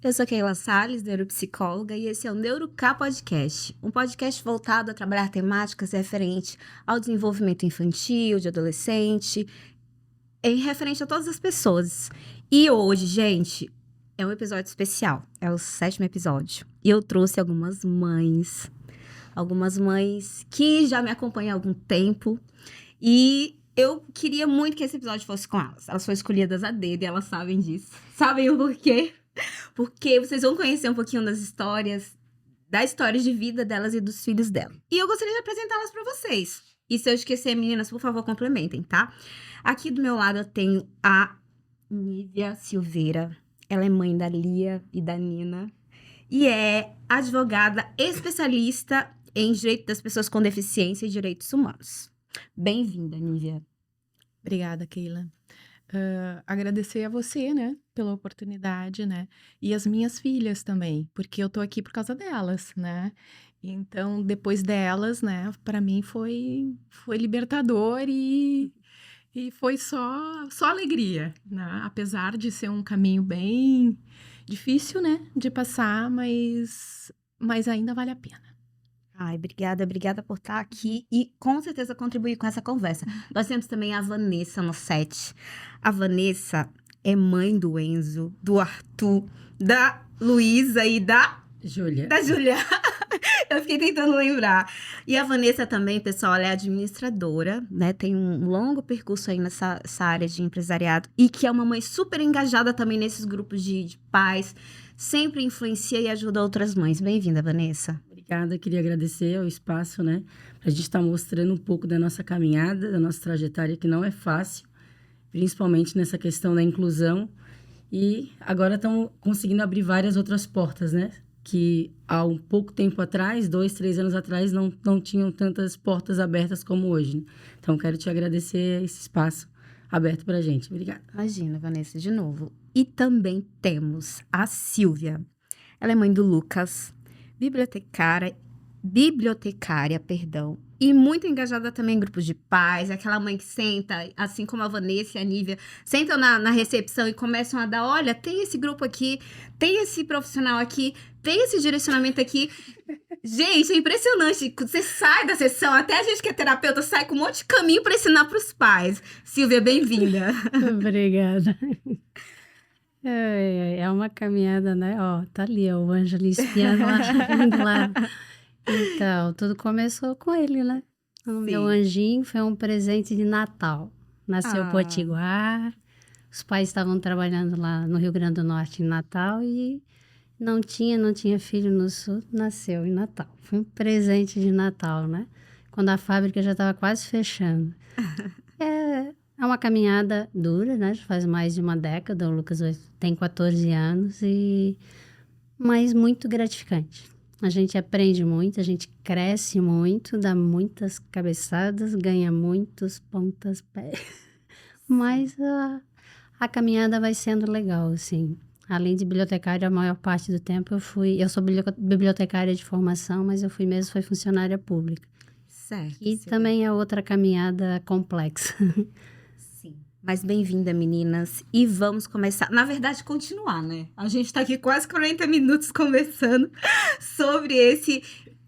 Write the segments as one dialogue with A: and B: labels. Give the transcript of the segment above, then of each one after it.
A: Eu sou Keila Salles, neuropsicóloga, e esse é o NeuroK Podcast, um podcast voltado a trabalhar temáticas referentes ao desenvolvimento infantil, de adolescente, em referente a todas as pessoas. E hoje, gente, é um episódio especial, é o 7º episódio. E eu trouxe algumas mães que já me acompanham há algum tempo, e eu queria muito que esse episódio fosse com elas. Elas foram escolhidas a dedo e elas sabem disso. Sabem o porquê? Porque vocês vão conhecer um pouquinho da história de vida delas e dos filhos dela. E eu gostaria de apresentá-las para vocês. E se eu esquecer, meninas, por favor, complementem, tá? Aqui do meu lado eu tenho a Nívia Silveira. Ela é mãe da Lia e da Nina. E é advogada especialista em direito das pessoas com deficiência e direitos humanos. Bem-vinda, Nívia.
B: Obrigada, Keila. Agradecer a você, né, pela oportunidade, né, e as minhas filhas também, porque eu tô aqui por causa delas, né. Então, depois delas, né, para mim foi libertador e foi só alegria, né, apesar de ser um caminho bem difícil, né, de passar, mas ainda vale a pena.
A: Ai, obrigada por estar aqui e com certeza contribuir com essa conversa. Nós temos também a Vanessa no set. A Vanessa é mãe do Enzo, do Arthur, da Luísa e da
C: Júlia.
A: Júlia. Eu fiquei tentando lembrar. E a Vanessa também, pessoal, ela é administradora, né? Tem um longo percurso aí nessa área de empresariado e que é uma mãe super engajada também nesses grupos de pais. Sempre influencia e ajuda outras mães. Bem-vinda, Vanessa.
C: Obrigada, queria agradecer o espaço, né? Para a gente estar mostrando um pouco da nossa caminhada, da nossa trajetória, que não é fácil, principalmente nessa questão da inclusão. E agora estamos conseguindo abrir várias outras portas, né? Que há um pouco tempo atrás, 2, 3 anos atrás, não tinham tantas portas abertas como hoje. Né? Então, quero te agradecer esse espaço aberto para a gente. Obrigada.
A: Imagina, Vanessa, de novo. E também temos a Silvia. Ela é mãe do Lucas, bibliotecária, e muito engajada também em grupos de pais, aquela mãe que senta, assim como a Vanessa e a Nívia, sentam na recepção e começam a dar, olha, tem esse grupo aqui, tem esse profissional aqui, tem esse direcionamento aqui. Gente, é impressionante, você sai da sessão, até a gente que é terapeuta sai com um monte de caminho para ensinar para os pais. Silvia, bem-vinda.
D: Obrigada. É uma caminhada, né? Ó, tá ali, ó, o anjo ali espiando lá, indo lá. Então, tudo começou com ele, né? O meu anjinho foi um presente de Natal. Nasceu potiguar, os pais estavam trabalhando lá no Rio Grande do Norte em Natal e não tinha filho no Sul, nasceu em Natal. Foi um presente de Natal, né? Quando a fábrica já estava quase fechando. É uma caminhada dura, né? Já faz mais de uma década. O Lucas tem 14 anos, mas muito gratificante. A gente aprende muito, a gente cresce muito, dá muitas cabeçadas, ganha muitos pontas pés. Mas a caminhada vai sendo legal, assim. Além de bibliotecária, a maior parte do tempo eu sou bibliotecária de formação, mas eu fui funcionária pública.
A: Certo.
D: E também é outra caminhada complexa.
A: Sim. Mas bem-vinda, meninas. E vamos começar. Na verdade, continuar, né? A gente tá aqui quase 40 minutos conversando sobre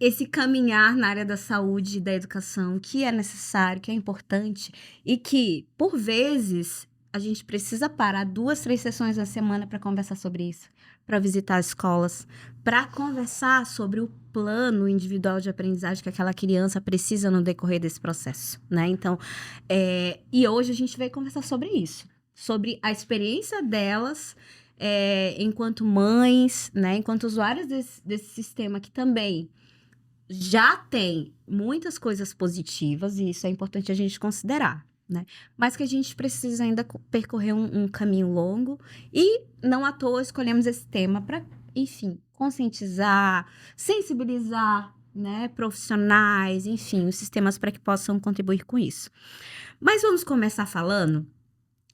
A: esse caminhar na área da saúde e da educação, que é necessário, que é importante e que, por vezes, a gente precisa parar 2, 3 sessões na semana para conversar sobre isso, para visitar escolas, para conversar sobre o plano individual de aprendizagem que aquela criança precisa no decorrer desse processo, né? Então, e hoje a gente vai conversar sobre isso, sobre a experiência delas enquanto mães, né? Enquanto usuárias desse sistema que também já tem muitas coisas positivas, e isso é importante a gente considerar, né? Mas que a gente precisa ainda percorrer um caminho longo e não à toa escolhemos esse tema para, enfim, conscientizar, sensibilizar, né, profissionais, enfim, os sistemas para que possam contribuir com isso. Mas vamos começar falando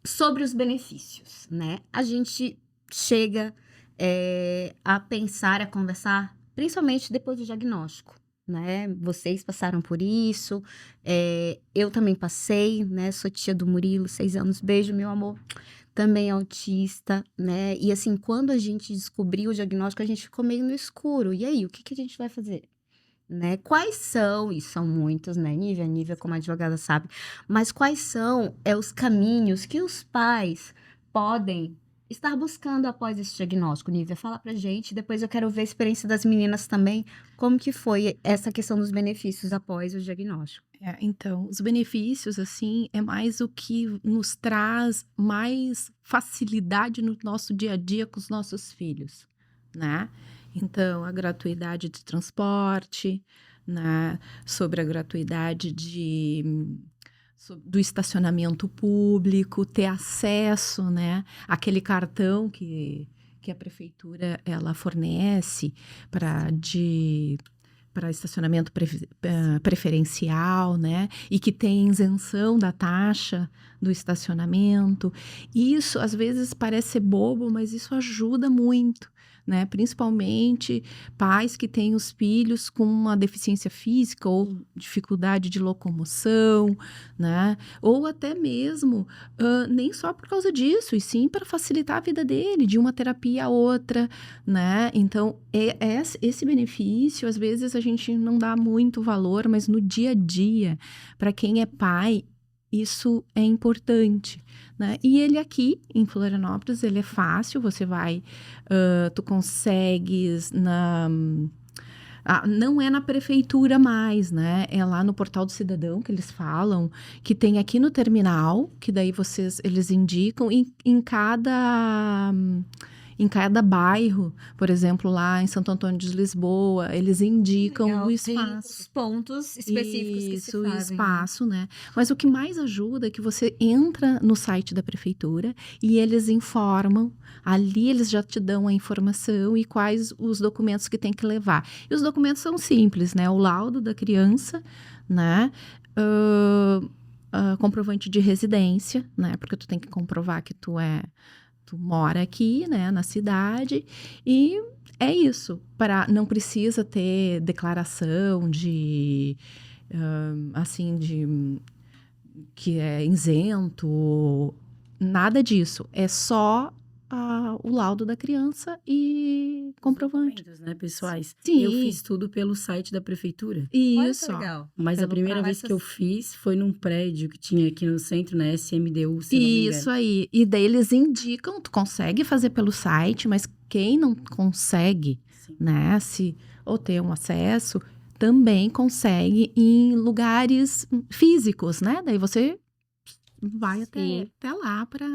A: sobre os benefícios, né? A gente chega a pensar, a conversar, principalmente depois do diagnóstico, né? Vocês passaram por isso, eu também passei, né? Sou tia do Murilo, 6 anos, beijo, meu amor. também autista, né? E assim, quando a gente descobriu o diagnóstico, a gente ficou meio no escuro. E aí, o que que a gente vai fazer? Né? Quais são, e são muitos, né, Nívia, como advogada sabe, mas quais são os caminhos que os pais podem estar buscando após esse diagnóstico? Nívia, fala pra gente, depois eu quero ver a experiência das meninas também, como que foi essa questão dos benefícios após o diagnóstico.
B: Então, os benefícios, assim, é mais o que nos traz mais facilidade no nosso dia a dia com os nossos filhos, né? Então, a gratuidade de transporte, né? Sobre a gratuidade do estacionamento público, ter acesso, né? Àquele cartão que a prefeitura, ela fornece para estacionamento preferencial, né? E que tem isenção da taxa do estacionamento. Isso, às vezes, parece ser bobo, mas isso ajuda muito, né? Principalmente pais que têm os filhos com uma deficiência física ou dificuldade de locomoção, né? Ou até mesmo, nem só por causa disso, e sim para facilitar a vida dele, de uma terapia a outra, né? Então, esse benefício, às vezes, a gente não dá muito valor, mas no dia a dia, para quem é pai, isso é importante, né? E ele aqui, em Florianópolis, ele é fácil, você vai, tu consegues não é na prefeitura mais, né? É lá no Portal do Cidadão que eles falam, que tem aqui no terminal, que daí eles indicam em cada bairro, por exemplo, lá em Santo Antônio de Lisboa, eles indicam
A: Legal,
B: o
A: tem
B: espaço.
A: os pontos específicos que se
B: Isso,
A: fazem, né?
B: espaço, né? Mas o que mais ajuda é que você entra no site da prefeitura e eles informam, ali eles já te dão a informação e quais os documentos que tem que levar. E os documentos são simples, né? O laudo da criança, né? Comprovante de residência, né? Porque tu tem que comprovar que tu mora aqui, né, na cidade, e é isso. Não precisa ter declaração que é isento, nada disso. É só o laudo da criança e comprovante.
C: Documentos, né, pessoais?
B: Sim.
C: Eu fiz tudo pelo site da prefeitura.
A: Olha
B: Isso.
A: que legal.
C: Mas a primeira vez que eu fiz foi num prédio que tinha aqui no centro, na SMDU, se não me engano.
B: Isso aí. E daí eles indicam, tu consegue fazer pelo site, mas quem não consegue,
C: Sim.
B: né, ou ter um acesso, também consegue em lugares físicos, né? Daí você vai até lá para...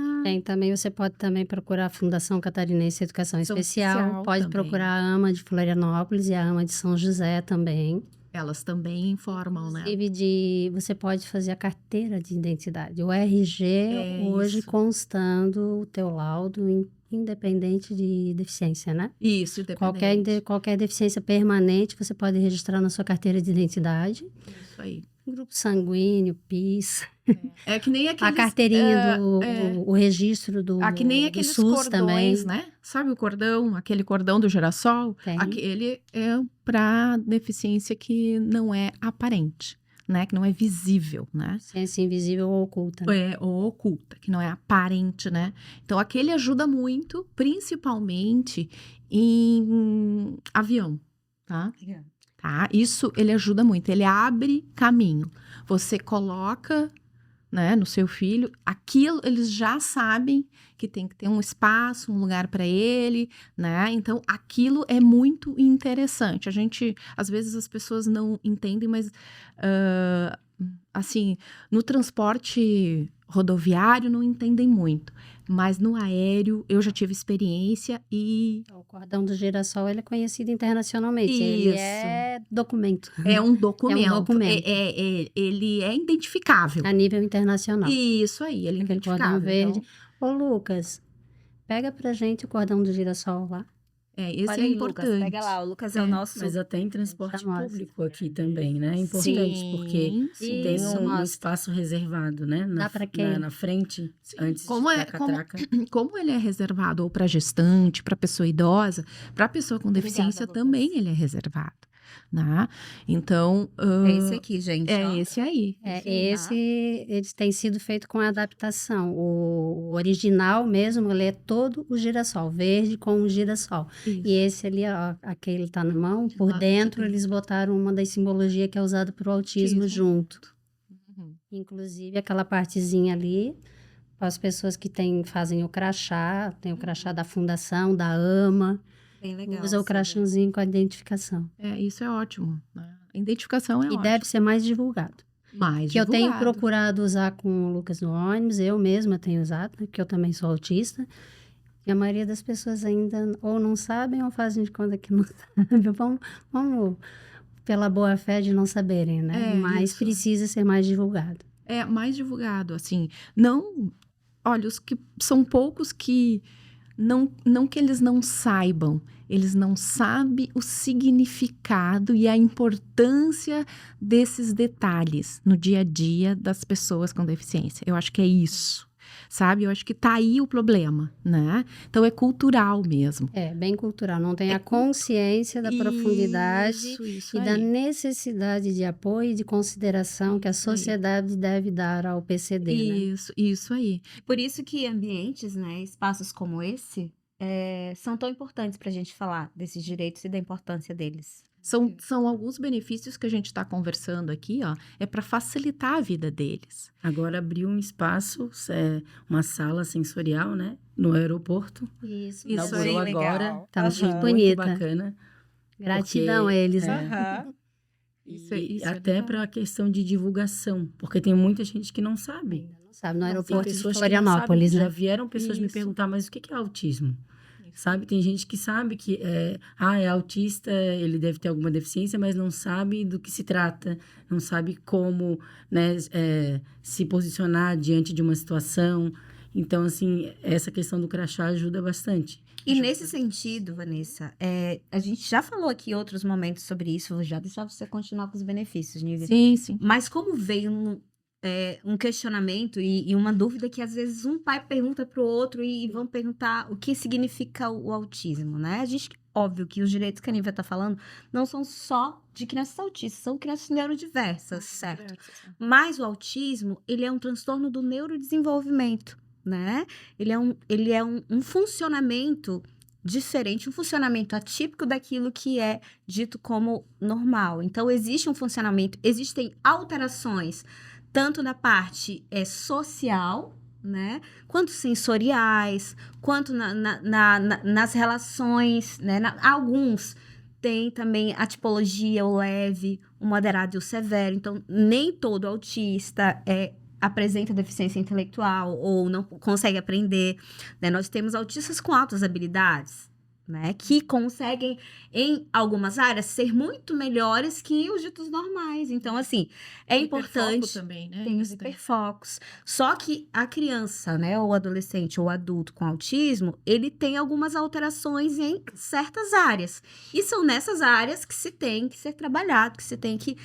D: Você pode também procurar a Fundação Catarinense de Educação Especial, pode
B: também.
D: procurar a AMA de Florianópolis e a AMA de São José também.
B: Elas também informam, né?
D: Inclusive, você pode fazer a carteira de identidade, o RG, hoje
B: isso.
D: constando o teu laudo, independente de deficiência, né?
B: Isso, independente.
D: Qualquer deficiência permanente, você pode registrar na sua carteira de identidade.
B: Isso aí.
D: Grupo sanguíneo, PIS.
B: É que nem aqueles...
D: A carteirinha o registro do
B: que nem
D: do
B: aqueles
D: SUS
B: cordões,
D: também.
B: né? Sabe o cordão, aquele cordão do girassol?
D: Tem.
B: Ele é para deficiência que não é aparente, né? Que não é visível, né?
D: Ciência invisível ou oculta.
B: Ou oculta, que não é aparente, né? Então, aquele ajuda muito, principalmente em avião, tá?
A: Legal.
B: Tá? Isso, ele ajuda muito, ele abre caminho. Você coloca, né, no seu filho, aquilo, eles já sabem que tem que ter um espaço, um lugar para ele, né? Então, aquilo é muito interessante. Às vezes as pessoas não entendem, mas, assim, no transporte rodoviário não entendem muito. Mas no aéreo, eu já tive experiência e...
D: O cordão do girassol, ele é conhecido internacionalmente. Ele
B: Isso.
D: é documento.
B: É um documento.
D: É um documento.
B: Ele é identificável.
D: A nível internacional.
B: Isso aí, ele é
D: Aquele
B: identificável.
D: cordão verde.
B: Então,
D: Ô, Lucas, pega pra gente o cordão do girassol lá.
B: esse
A: Olha
B: é
A: aí,
B: importante.
A: Lucas, pega lá. O Lucas é o nosso...
C: Mas até em transporte
D: Famosa.
C: público aqui também, né? É importante,
B: Sim,
C: porque
B: sim.
C: tem
D: Isso,
C: um
D: mostra.
C: espaço reservado, né?
D: Dá pra quem?
C: Na frente, antes
B: Como
C: da catraca.
B: Como ele é reservado ou para gestante, para pessoa idosa, para pessoa com deficiência
A: Lucas.
B: também ele é reservado. né? Então,
A: É esse aqui, gente.
B: é
A: ó.
B: esse aí.
D: Eles têm sido feito com adaptação. O original mesmo, ele é todo o girassol, verde com o girassol.
B: Isso.
D: E esse ali, ó, aquele tá na mão, por
B: lado de
D: dentro
B: dentro.
D: eles botaram uma das simbologias que é usada para o autismo
B: Autismo.
D: junto.
B: Uhum.
D: Inclusive aquela partezinha ali, para as pessoas que fazem o crachá, tem o crachá da fundação, da AMA,
A: Bem legal.
D: usa o
A: você vê.
D: crachãozinho com a identificação.
B: Isso é ótimo, né? A identificação é
D: E
B: ótima.
D: deve ser mais divulgado.
B: Mais
D: Que eu tenho
B: divulgado.
D: procurado usar com o Lucas no ônibus, eu mesma tenho usado, né, porque eu também sou autista. E a maioria das pessoas ainda ou não sabem ou fazem de conta que não sabem. Vamos pela boa fé de não saberem, né? Mas
B: Isso.
D: precisa ser mais divulgado.
B: É mais divulgado, assim. Não, olha, os que são poucos que não que eles não saibam, eles não sabem o significado e a importância desses detalhes no dia a dia das pessoas com deficiência. Eu acho que é isso, sabe? Eu acho que tá aí o problema, né? Então é cultural mesmo.
D: É, bem cultural. Não tem
B: É
D: a consciência da profundidade
B: Isso
D: e da
B: aí.
D: necessidade de apoio e de consideração que a
B: Isso aí.
D: sociedade deve dar ao PCD, né?
B: Isso aí.
A: Por isso que ambientes, né, espaços como esse, são tão importantes para a gente falar desses direitos e da importância deles.
B: São alguns benefícios que a gente está conversando aqui, ó, é para facilitar a vida deles.
C: Agora abriu um espaço, uma sala sensorial, né? No aeroporto.
D: Isso.
B: Isso
C: Inaugurou
B: aí.
C: agora.
D: Tá
C: Achei
D: muito
C: muito
D: bonita.
C: bacana.
D: Gratidão
C: porque,
D: a eles,
C: é,
D: né?
A: Aham.
B: Isso
C: E
B: é
C: até
B: legal.
C: para a questão de divulgação, porque tem muita gente que não sabe.
D: Ainda não sabe, no
C: Tem
D: aeroporto de
C: pessoas que não sabem,
D: Florianópolis,
C: já
D: né?
C: vieram pessoas me
B: Isso.
C: perguntar, mas o que é autismo? Sabe? Tem gente que sabe que é autista, ele deve ter alguma deficiência, mas não sabe do que se trata, não sabe como, né, se posicionar diante de uma situação. Então, assim, essa questão do crachá ajuda bastante.
A: E nesse sentido, Vanessa, a gente já falou aqui em outros momentos sobre isso, vou já deixar você continuar com os benefícios, Nívia.
B: Sim.
A: Mas como veio um questionamento e uma dúvida que às vezes um pai pergunta para o outro e vão perguntar o que significa o autismo, né? Óbvio que os direitos que a Nívia está falando não são só de crianças autistas, são crianças neurodiversas, certo? Mas o autismo, ele é um transtorno do neurodesenvolvimento, né? Ele é um funcionamento diferente, um funcionamento atípico daquilo que é dito como normal. Então, existe um funcionamento, existem alterações, tanto na parte social, né? Quanto sensoriais, quanto nas relações, né? Alguns têm também a tipologia, o leve, o moderado e o severo. Então, nem todo autista apresenta deficiência intelectual ou não consegue aprender, né? Nós temos autistas com altas habilidades, né? Que conseguem, em algumas áreas, ser muito melhores que os ditos normais. Então, assim, é importante...
B: também, né?
A: Tem os hiperfocos. Só que a criança, né, ou adolescente ou adulto com autismo, ele tem algumas alterações em certas áreas. E são nessas áreas que se tem que ser trabalhado, que se tem que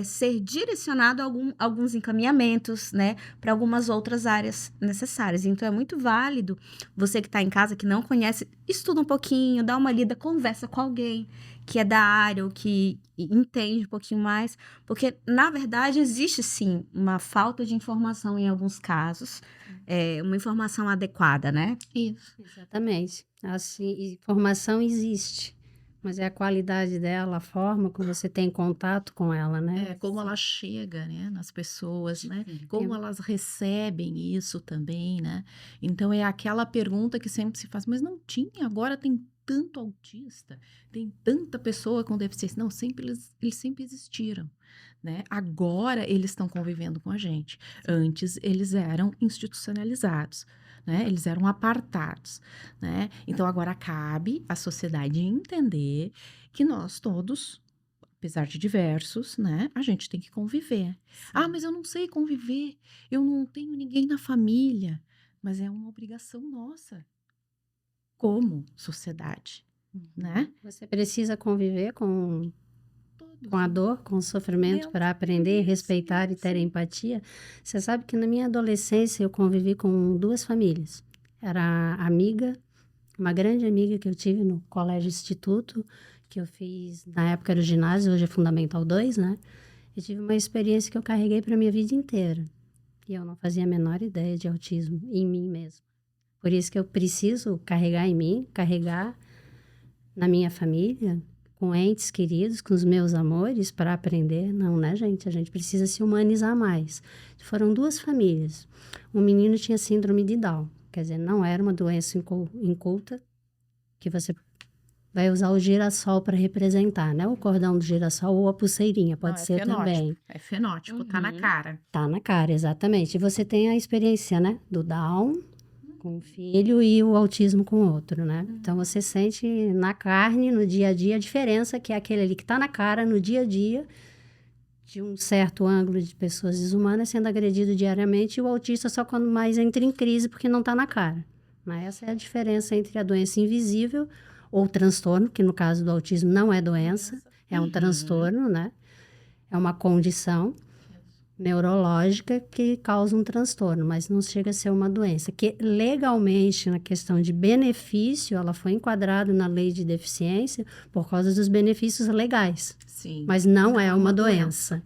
A: ser direcionado a alguns encaminhamentos, né, para algumas outras áreas necessárias. Então, é muito válido você que está em casa, que não conhece, estuda um pouquinho, dá uma lida, conversa com alguém que é da área ou que entende um pouquinho mais, porque, na verdade, existe, sim, uma falta de informação em alguns casos, uma informação adequada, né?
B: Isso.
D: Exatamente. Assim, informação existe, mas é a qualidade dela, a forma como você tem contato com ela, né?
B: Como ela chega, né, nas pessoas, né?
C: Sim.
B: Como elas recebem isso também, né? Então, é aquela pergunta que sempre se faz, mas não tinha, agora tem tanto autista, tem tanta pessoa com deficiência. Não, eles sempre existiram, né? Agora eles estão convivendo com a gente. Antes eles eram institucionalizados, né? Eles eram apartados, né? Então agora cabe à sociedade entender que nós todos, apesar de diversos, né? A gente tem que conviver. Ah, mas eu não sei conviver, eu não tenho ninguém na família. Mas é uma obrigação nossa como sociedade, né?
D: Você precisa conviver com
B: Todos.
D: a dor, com o sofrimento,
B: Meu
D: para aprender,
B: Deus,
D: respeitar e ter
B: sim.
D: empatia. Você sabe que na minha adolescência eu convivi com duas famílias. Era amiga, uma grande amiga que eu tive no colégio instituto, que eu fiz, na época era o ginásio, hoje é Fundamental 2, né? Eu tive uma experiência que eu carreguei para minha vida inteira. E eu não fazia a menor ideia de autismo em mim mesma. Por isso que eu preciso carregar em mim, carregar na minha família, com entes queridos, com os meus amores, para aprender. Não, né, gente? A gente precisa se humanizar mais. Foram 2 famílias. Um menino tinha síndrome de Down. Quer dizer, não era uma doença inculta, que você vai usar o girassol para representar, né? O cordão do girassol ou a pulseirinha,
B: Não,
D: pode
B: é
D: ser
B: fenótipo.
D: também.
B: É fenótipo, tá na
A: Uhum.
B: cara.
D: Tá na cara, exatamente. E você tem a experiência, né? Do Down com um filho e o autismo com outro, né? Então, você sente na carne, no dia a dia, a diferença que é aquele ali que tá na cara, no dia a dia, de um certo ângulo de pessoas desumanas sendo agredido diariamente e o autista só quando mais entra em crise porque não tá na cara. Mas essa é a diferença entre a doença invisível ou transtorno, que no caso do autismo não é doença, é um transtorno, né? É uma condição neurológica que causa um transtorno, mas não chega a ser uma doença. Que legalmente, na questão de benefício, ela foi enquadrada na lei de deficiência por causa dos benefícios legais,
B: Sim.
D: mas não é uma doença.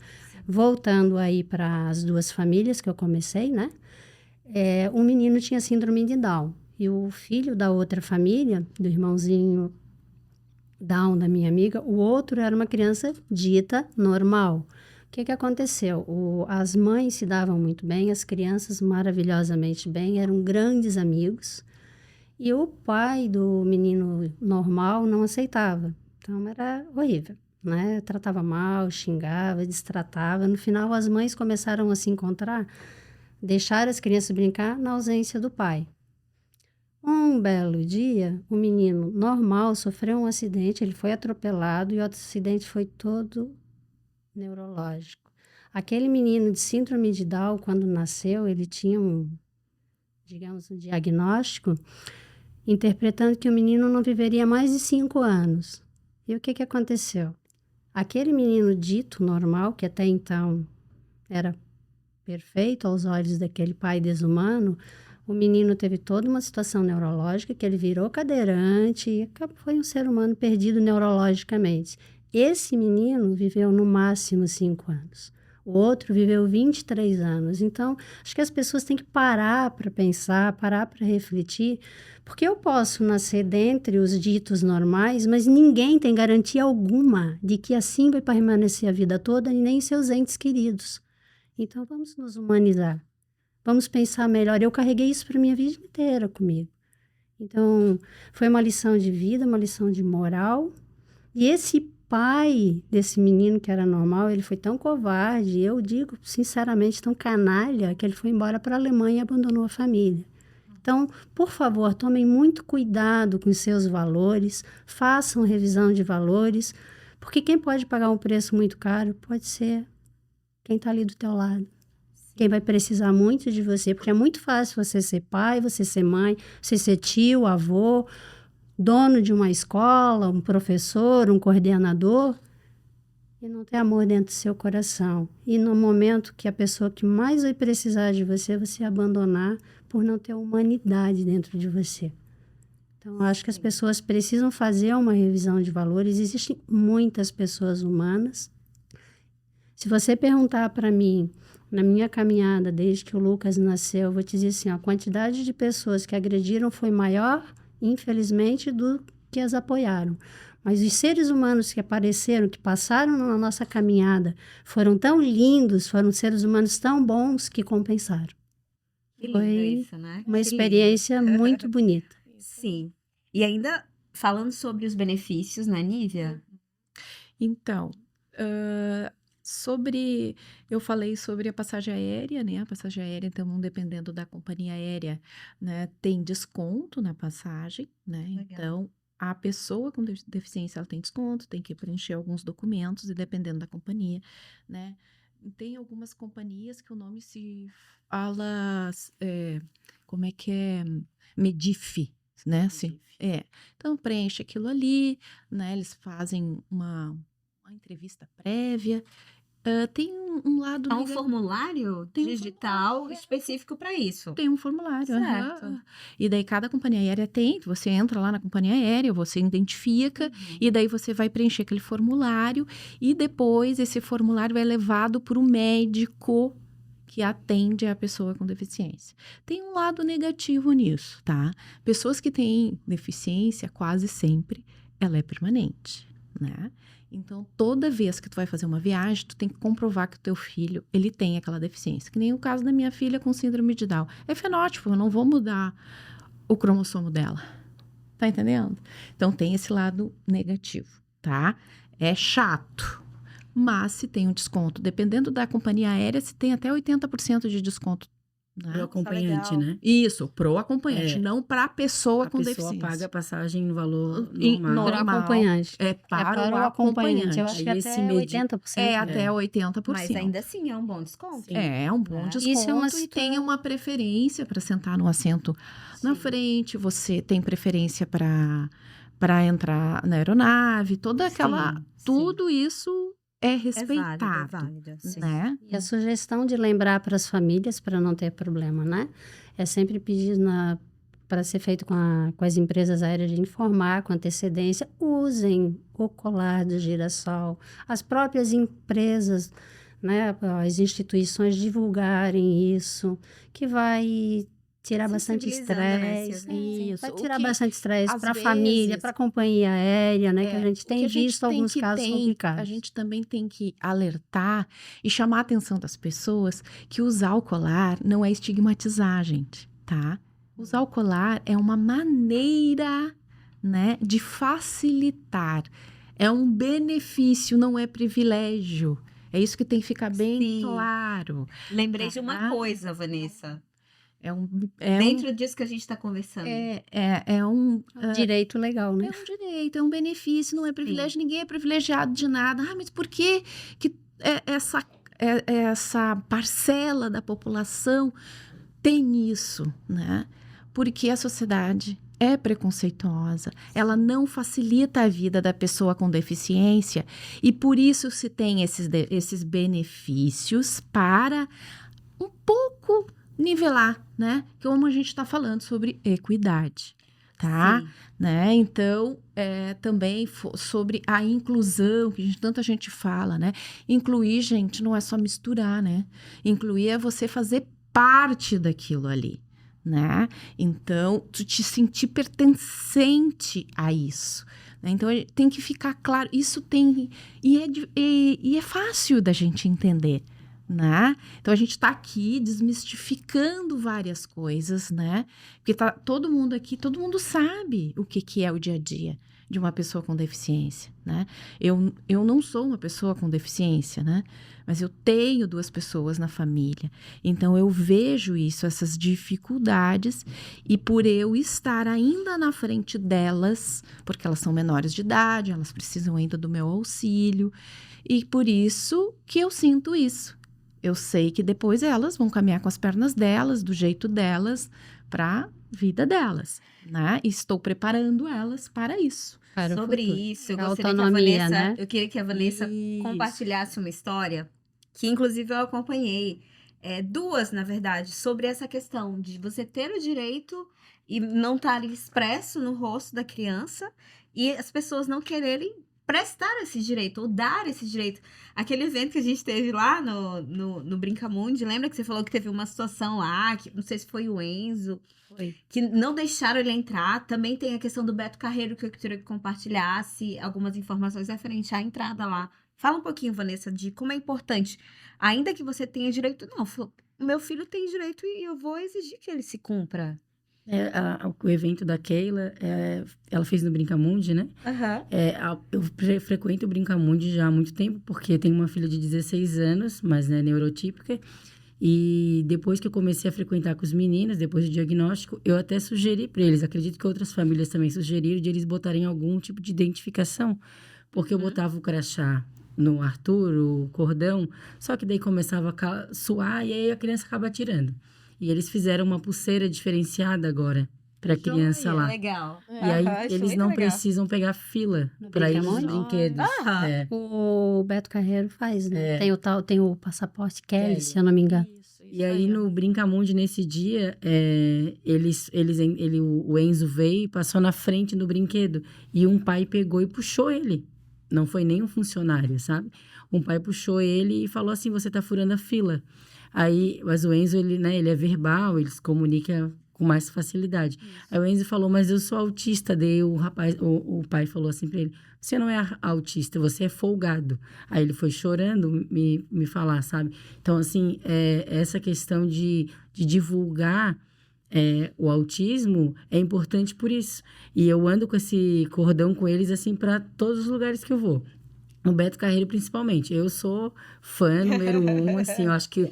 D: Voltando aí para as 2 famílias que eu comecei, né? Um menino tinha síndrome de Down e o filho da outra família, do irmãozinho Down da minha amiga, o outro era uma criança dita normal. O que aconteceu? As mães se davam muito bem, as crianças maravilhosamente bem, eram grandes amigos. E o pai do menino normal não aceitava. Então, era horrível, né? Tratava mal, xingava, destratava. No final, as mães começaram a se encontrar, deixar as crianças brincar na ausência do pai. Um belo dia, o menino normal sofreu um acidente, ele foi atropelado e o acidente foi todo neurológico. Aquele menino de síndrome de Down, quando nasceu, ele tinha digamos, um diagnóstico, interpretando que o menino não viveria mais de 5 anos. E o que aconteceu? Aquele menino dito normal, que até então era perfeito aos olhos daquele pai desumano, o menino teve toda uma situação neurológica, que ele virou cadeirante e foi um ser humano perdido neurologicamente. Esse menino viveu no máximo 5 anos. O outro viveu 23 anos. Então, acho que as pessoas têm que parar para pensar, parar para refletir, porque eu posso nascer dentre os ditos normais, mas ninguém tem garantia alguma de que assim vai permanecer a vida toda e nem seus entes queridos. Então, vamos nos humanizar. Vamos pensar melhor. Eu carreguei isso para minha vida inteira comigo. Então, foi uma lição de vida, uma lição de moral. E esse pai desse menino que era normal, ele foi tão covarde, eu digo sinceramente, tão canalha, que ele foi embora para a Alemanha e abandonou a família. Então, por favor, tomem muito cuidado com os seus valores, façam revisão de valores, porque quem pode pagar um preço muito caro pode ser quem está ali do teu lado. Quem vai precisar muito de você, porque é muito fácil você ser pai, você ser mãe, você ser tio, avô, dono de uma escola, um professor, um coordenador, e não ter amor dentro do seu coração. E no momento que a pessoa que mais vai precisar de você, você abandonar por não ter humanidade dentro de você. Então, eu acho que as pessoas precisam fazer uma revisão de valores. Existem muitas pessoas humanas. Se você perguntar para mim, na minha caminhada, desde que o Lucas nasceu, eu vou te dizer assim, a quantidade de pessoas que agrediram foi maior, infelizmente, do que as apoiaram. Mas os seres humanos que apareceram, que passaram na nossa caminhada, foram tão lindos, foram seres humanos tão bons que compensaram.
A: Que lindo
D: Foi
A: isso, né?
D: uma
A: Que
D: experiência muito bonita.
A: lindo. Sim. E ainda falando sobre os benefícios, né, Nívia?
B: Então, eu falei sobre a passagem aérea, né? A passagem aérea, então, dependendo da companhia aérea, né, tem desconto na passagem, né?
A: Legal.
B: Então, a pessoa com deficiência, ela tem desconto, tem que preencher alguns documentos, e dependendo da companhia, né? Tem algumas companhias que o nome se fala, como é que é? Medif, né? Então, preenche aquilo ali, né? Eles fazem uma entrevista prévia Tem um lado
A: Há um
B: negativo.
A: formulário
B: Tem um
A: digital específico para isso.
B: Tem um formulário.
A: Certo.
B: Aham. E daí cada companhia aérea tem, você entra lá na companhia aérea, você identifica, e daí você vai preencher aquele formulário, e depois esse formulário é levado para o médico que atende a pessoa com deficiência. Tem um lado negativo nisso, tá? Pessoas que têm deficiência, quase sempre, ela é permanente, né? Então, toda vez que tu vai fazer uma viagem, tu tem que comprovar que o teu filho, ele tem aquela deficiência. Que nem o caso da minha filha com síndrome de Down. É fenótipo, eu não vou mudar o cromossomo dela. Tá entendendo? Então, tem esse lado negativo, tá? É chato. Mas se tem um desconto, dependendo da companhia aérea, se tem até 80% de desconto.
C: Pro
B: Né?
C: acompanhante,
A: legal.
C: né?
B: Isso, pro acompanhante,
C: É.
B: não para a pessoa
C: A
B: com
C: pessoa
B: deficiência.
C: paga a passagem no valor
B: E
C: normal.
D: Para o
B: normal.
D: acompanhante.
B: É para o
D: o
B: acompanhante.
D: Eu acho que
C: Aí esse
D: até
C: medi-
D: 80%.
B: É
D: né?
B: até 80%.
A: Mas ainda assim é um bom desconto.
C: Sim.
B: É um bom
A: Né?
B: desconto
D: Isso é uma
B: e tem uma preferência para sentar no assento na
A: Sim.
B: frente, você tem preferência para entrar na aeronave, toda aquela,
A: Sim,
B: tudo isso é
A: É
B: respeitado,
A: válida, sim.
B: né?
D: E a sugestão de lembrar para as famílias, para não ter problema, né? É sempre pedir para ser feito com as empresas aéreas de informar com antecedência. Usem o colar do girassol. As próprias empresas, né? As instituições divulgarem isso, que vai tirar bastante
A: Sensibilizando, né,
D: estresse.
A: Silvia?
D: Vai
B: Isso.
D: tirar
B: O que,
D: bastante estresse
B: às
D: para a família,
B: vezes,
D: para a companhia aérea, né? Que a gente
B: o
D: tem
B: que a gente
D: visto
B: tem
D: alguns
B: que
D: casos
B: a
D: complicados.
B: gente também tem que alertar e chamar a atenção das pessoas que usar o colar não é estigmatizar, gente, tá? Usar o colar é uma maneira, né, de facilitar. É um benefício, não é privilégio. É isso que tem que ficar bem
A: Sim.
B: claro.
A: Lembrei de uma
B: Tá?
A: coisa, Vanessa.
B: É um
A: Dentro disso que a gente está conversando.
B: é um
D: Direito legal, né?
B: É um direito, é um benefício, não é privilégio, ninguém é privilegiado de nada. Ah, mas por que essa parcela da população tem isso, né? Porque a sociedade é preconceituosa, ela não facilita a vida da pessoa com deficiência e por isso se tem esses benefícios para um pouco nivelar, né? Como a gente está falando sobre equidade, tá?
A: Sim.
B: Né? Então, também sobre a inclusão, que tanta gente fala, né? Incluir, gente, não é só misturar, né? Incluir é você fazer parte daquilo ali, né? Então, tu te sentir pertencente a isso. Né? Então, tem que ficar claro, isso tem... E é fácil da gente entender, né? Então a gente está aqui desmistificando várias coisas, né? Porque tá todo mundo aqui, todo mundo sabe o que é o dia a dia de uma pessoa com deficiência, né? Eu não sou uma pessoa com deficiência, né? Mas eu tenho 2 pessoas na família. Então eu vejo isso, essas dificuldades, e por eu estar ainda na frente delas, porque elas são menores de idade, elas precisam ainda do meu auxílio, e por isso que eu sinto isso. Eu sei que depois elas vão caminhar com as pernas delas, do jeito delas, para a vida delas, né? E estou preparando elas para isso.
D: Para o
A: Sobre
D: futuro.
A: isso, eu
D: A
A: gostaria
D: autonomia,
A: que a Vanessa,
D: né?
A: eu queria que a Vanessa
B: Isso.
A: compartilhasse uma história, que inclusive eu acompanhei, 2, na verdade, sobre essa questão de você ter o direito e não estar expresso no rosto da criança e as pessoas não quererem prestar esse direito ou dar esse direito. Aquele evento que a gente teve lá no Brincamundi, lembra que você falou que teve uma situação lá, que não sei se foi o Enzo,
D: Foi.
A: que não deixaram ele entrar. Também tem a questão do Beto Carreiro, que eu queria que compartilhasse algumas informações referente à entrada lá. Fala um pouquinho, Vanessa, de como é importante, ainda que você tenha direito, não, o meu filho tem direito e eu vou exigir que ele se cumpra.
C: O evento da Keila, ela fez no Brincamundi, né?
A: Aham.
C: Eu frequento o Brincamundi já há muito tempo, porque tenho uma filha de 16 anos, mas né, neurotípica. E depois que eu comecei a frequentar com os meninos, depois do diagnóstico, eu até sugeri para eles, acredito que outras famílias também sugeriram, de eles botarem algum tipo de identificação. Porque eu botava o crachá no Arthur, o cordão, só que daí começava a suar e aí a criança acaba tirando. E eles fizeram uma pulseira diferenciada agora, para a criança lá.
A: Legal.
C: E aí
A: Aham, acho
C: eles
A: muito
C: não
A: legal.
C: precisam pegar fila
D: No
C: para ir nos
D: Brincamonde?
C: brinquedos.
A: Aham.
C: É.
D: O Beto Carreiro faz, né?
C: É.
D: Tem o passaporte Kelly,
C: Kelly.
D: se eu não me engano.
B: Isso
C: E aí no Brincamundi, nesse dia, o Enzo veio e passou na frente do brinquedo. E um pai pegou e puxou ele. Não foi nem um funcionário, sabe? Um pai puxou ele e falou assim, você tá furando a fila. Aí, mas o Enzo, ele é verbal, ele se comunica com mais facilidade. Aí o Enzo falou, mas eu sou autista. Daí o pai falou assim pra ele, você não é autista, você é folgado. Aí ele foi chorando me falar, sabe? Então, assim, essa questão de divulgar o autismo é importante por isso. E eu ando com esse cordão com eles, assim, para todos os lugares que eu vou. O Beto Carreiro, principalmente. Eu sou fã número 1, assim, eu acho que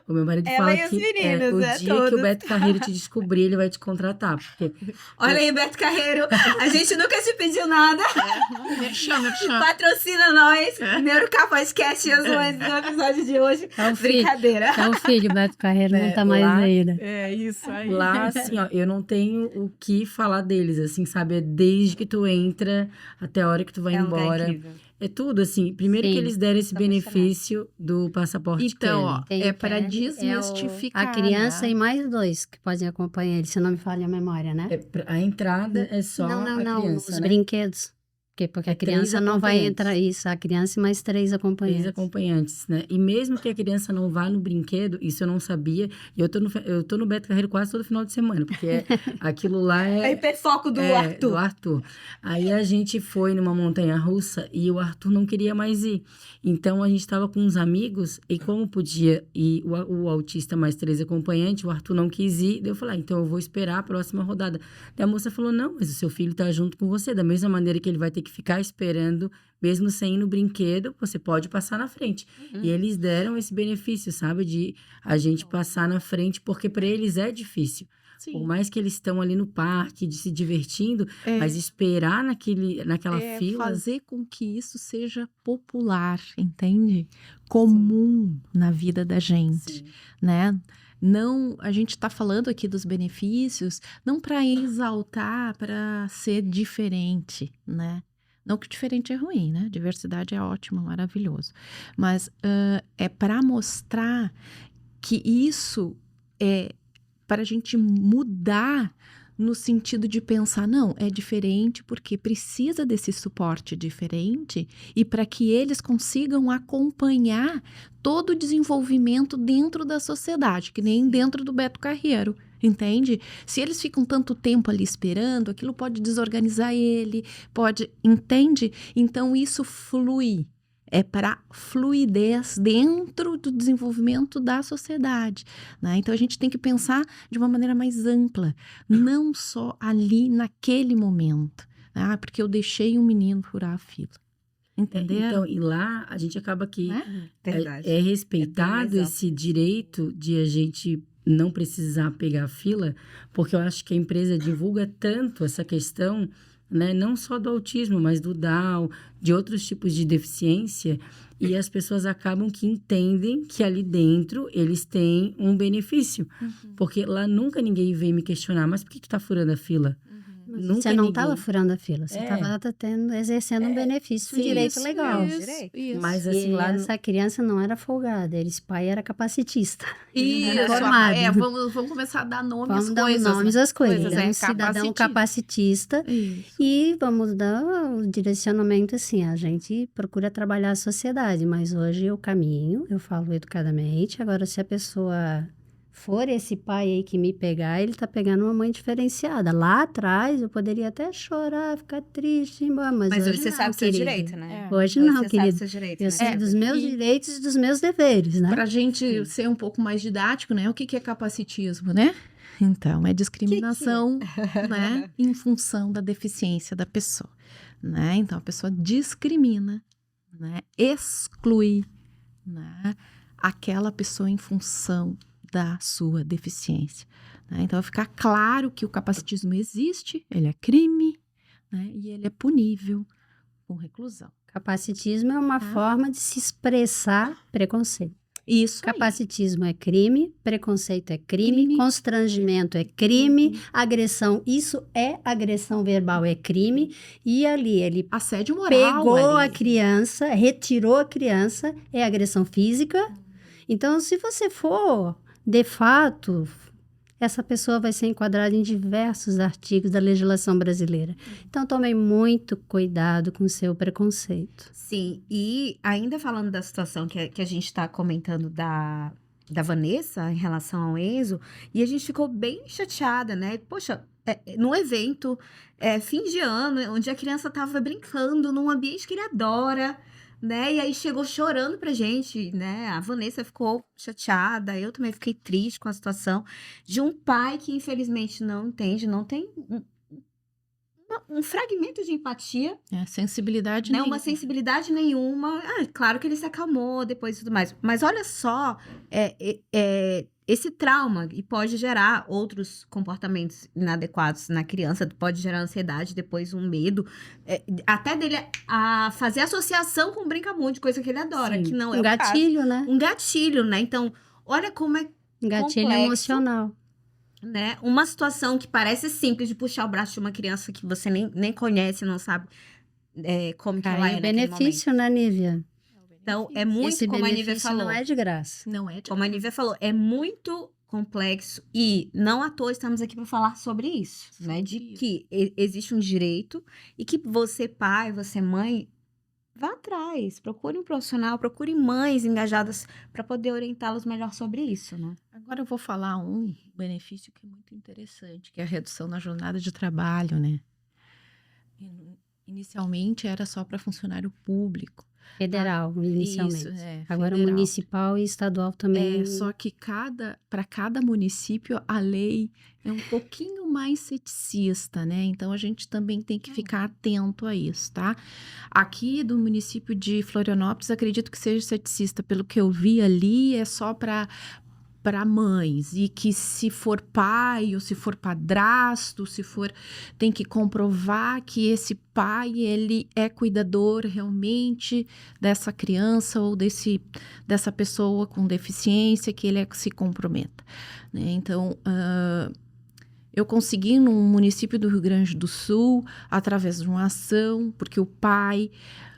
C: o meu marido
A: Ela
C: fala
A: e os
C: que
A: meninos,
C: o
A: né,
C: dia que
A: todos.
C: o Beto Carreiro te descobrir, ele vai te contratar, porque
A: Olha aí, Beto Carreiro, a gente nunca te pediu nada. Patrocina nós, Neurocar Podcast e as mães no episódio de hoje.
D: É o filho.
A: Brincadeira.
D: É o filho, Beto Carreiro, não tá mais
C: lá-
D: aí, né?
B: É isso aí.
C: lá, assim, ó, eu não tenho o que falar deles, assim, sabe? É desde que tu entra até a hora que tu vai
A: É um lugar
C: embora.
A: incrível.
C: É tudo, assim. Primeiro que
D: Sim.
C: eles deram esse
A: Tô apaixonada.
C: benefício do passaporte
B: Então, ó,
C: Kelly.
D: Tem
B: é
D: o
B: para
D: Kelly,
B: desmistificar,
D: a criança
B: né?
D: e mais 2 que podem acompanhar ele, se não me falha a memória, né?
C: A entrada é só a criança,
D: os
C: né?
D: brinquedos. Porque a
C: É 3
D: criança não vai
C: acompanhantes.
D: entrar, isso, a criança e mais 3
C: Três
D: acompanhantes.
C: acompanhantes, né? E mesmo que a criança não vá no brinquedo, isso eu não sabia. E eu tô no Beto Carreiro quase todo final de semana, porque aquilo lá
A: É hiperfoco do Arthur.
C: do Arthur. Aí a gente foi numa montanha-russa e o Arthur não queria mais ir. Então a gente estava com uns amigos e como podia ir o autista mais 3 acompanhantes, o Arthur não quis ir. Daí eu falei, então eu vou esperar a próxima rodada. Daí a moça falou, não, mas o seu filho tá junto com você. Da mesma maneira que ele vai ter que ficar esperando, mesmo sem ir no brinquedo, você pode passar na frente. E eles deram esse benefício, sabe? De a gente passar na frente, porque para eles é difícil.
B: Sim.
C: Por mais que eles estão ali no parque, se divertindo,
B: É,
C: mas esperar naquela fila...
B: fazer com que isso seja popular, entende? Comum na vida da gente,
A: Sim.
B: né? Não, a gente está falando aqui dos benefícios, não para exaltar, para ser diferente, né? Não que diferente é ruim, né? Diversidade é ótimo, maravilhoso. Mas é para mostrar que isso é para a gente mudar no sentido de pensar, não, é diferente porque precisa desse suporte diferente e para que eles consigam acompanhar todo o desenvolvimento dentro da sociedade, que nem dentro do Beto Carreiro, entende? Se eles ficam tanto tempo ali esperando, aquilo pode desorganizar ele, entende? Então isso flui. É para fluidez dentro do desenvolvimento da sociedade, né? Então a gente tem que pensar de uma maneira mais ampla, não só ali naquele momento, né? Porque eu deixei um menino furar a fila. Entenderam?
C: Então, e lá a gente acaba que
B: Né?
A: Verdade.
C: é respeitado
A: mais
C: esse direito de a gente não precisar pegar fila, porque eu acho que a empresa divulga tanto essa questão, né, não só do autismo, mas do Down, de outros tipos de deficiência, e as pessoas acabam que entendem que ali dentro eles têm um benefício. Porque lá nunca ninguém veio me questionar, mas por que tu tá furando a fila?
D: Mas
C: Nunca
D: você não
C: ninguém-
D: estava furando a fila, você
C: É.
D: estava exercendo um benefício, um
C: sim,
D: direito
C: isso,
D: legal.
B: Isso.
C: Mas
D: E
C: assim, lá...
D: essa criança não era folgada, esse pai era capacitista.
B: Isso,
D: formado.
B: vamos começar a dar nome
D: Vamos
B: às
D: dar
B: coisas.
D: nomes
B: né?
D: às coisas.
B: Coisas,
D: Ele é
B: é,
D: um cidadão capacitista.
B: Isso.
D: E vamos dar o direcionamento assim, a gente procura trabalhar a sociedade, mas hoje o caminho, eu falo educadamente, agora se a pessoa for esse pai aí que me pegar, ele tá pegando uma mãe diferenciada. Lá atrás eu poderia até chorar, ficar triste, mas
A: Mas
D: hoje
A: hoje você
D: não,
A: sabe o seu
D: querido.
A: direito, né?
D: Hoje
A: Hoje
D: não,
A: você sabe
D: querido.
A: o seu direito,
D: Eu
A: né?
D: sei dos meus
B: E-
D: direitos e dos meus deveres, né?
B: Para a gente ser um pouco mais didático, né? O que é capacitismo, né? Então, é discriminação, né? Em função da deficiência da pessoa, né? Então, a pessoa discrimina, né? Exclui, né? Aquela pessoa em função da sua deficiência, né? Então, ficar claro que o capacitismo existe, ele é crime, né? E ele é punível com reclusão.
D: Capacitismo é uma
B: Tá.
D: forma de se expressar preconceito.
B: Isso aí.
D: Capacitismo é crime, preconceito é crime,
B: Crime.
D: constrangimento é crime, agressão, isso é agressão verbal, é crime. E ali ele
B: Assédio moral
D: pegou
B: ali.
D: a criança, retirou a criança, é agressão física. Então, se você for, de fato, essa pessoa vai ser enquadrada em diversos artigos da legislação brasileira. Então, tomem muito cuidado com o seu preconceito.
A: Sim, e ainda falando da situação que a gente está comentando da Vanessa em relação ao Enzo, e a gente ficou bem chateada, né? Poxa, no evento, fim de ano, onde a criança estava brincando num ambiente que ele adora, né? E aí chegou chorando pra gente, né? A Vanessa ficou chateada, eu também fiquei triste com a situação de um pai que infelizmente não entende, não tem um fragmento de empatia,
B: Sensibilidade
A: né?
B: nenhuma.
A: Uma sensibilidade nenhuma. Claro que ele se acalmou depois e tudo mais. Mas olha só, esse trauma e pode gerar outros comportamentos inadequados na criança, pode gerar ansiedade, depois um medo, até dele a fazer associação com brinca-muito, coisa que ele adora,
C: Sim.
A: que não é
D: Um
A: o caso.
D: gatilho, né?
A: Um gatilho, né? Então, olha como é
D: Um gatilho
A: complexo,
D: emocional.
A: né? Uma situação que parece simples de puxar o braço de uma criança que você nem conhece, não sabe como que ela
D: Aí
A: é
D: o
A: naquele momento.
D: benefício, né, Nívia?
A: Então, é muito,
D: Esse
A: como a Nívia
D: benefício
A: falou.
D: não é de graça.
B: Não é de
A: Como a Nívia falou, é muito complexo e não à toa estamos aqui para falar sobre isso, né? De
B: Sobre isso.
A: que existe um direito e que você, pai, você, mãe, vá atrás, procure um profissional, procure mães engajadas para poder orientá-los melhor sobre isso, né?
B: Agora eu vou falar um benefício que é muito interessante, que é a redução na jornada de trabalho, né? Inicialmente era só para funcionário público.
D: Federal, inicialmente.
B: Isso,
D: Agora
B: federal.
D: municipal e estadual também.
B: Só que para cada município a lei é um pouquinho mais ceticista, né? Então a gente também tem que ficar atento a isso, tá? Aqui do município de Florianópolis, acredito que seja ceticista, pelo que eu vi ali, é só para mães, e que se for pai ou se for padrasto, tem que comprovar que esse pai, ele é cuidador realmente dessa criança ou dessa pessoa com deficiência, que ele se comprometa, né? Então, eu consegui num município do Rio Grande do Sul, através de uma ação, porque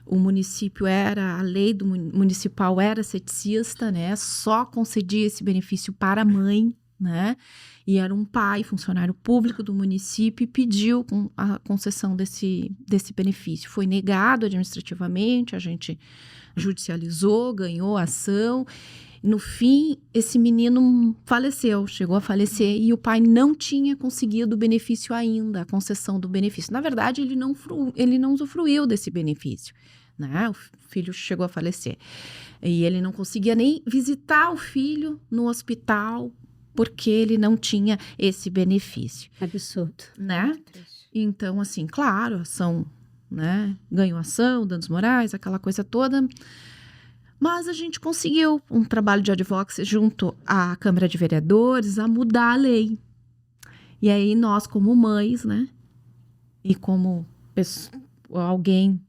B: o município a lei do municipal era ceticista, né? Só concedia esse benefício para a mãe, né? E era um pai, funcionário público do município, e pediu a concessão desse benefício. Foi negado administrativamente, a gente judicializou, ganhou a ação. No fim, esse menino faleceu, chegou a falecer, e o pai não tinha conseguido o benefício ainda, a concessão do benefício. Na verdade, ele não usufruiu desse benefício, né? O filho chegou a falecer. E ele não conseguia nem visitar o filho no hospital, porque ele não tinha esse benefício,
D: Absurdo.
B: né? Então, assim, claro, ação, né? Ganhou ação, danos morais, aquela coisa toda. Mas a gente conseguiu um trabalho de advocacy junto à Câmara de Vereadores a mudar a lei. E aí nós, como mães, né? E como alguém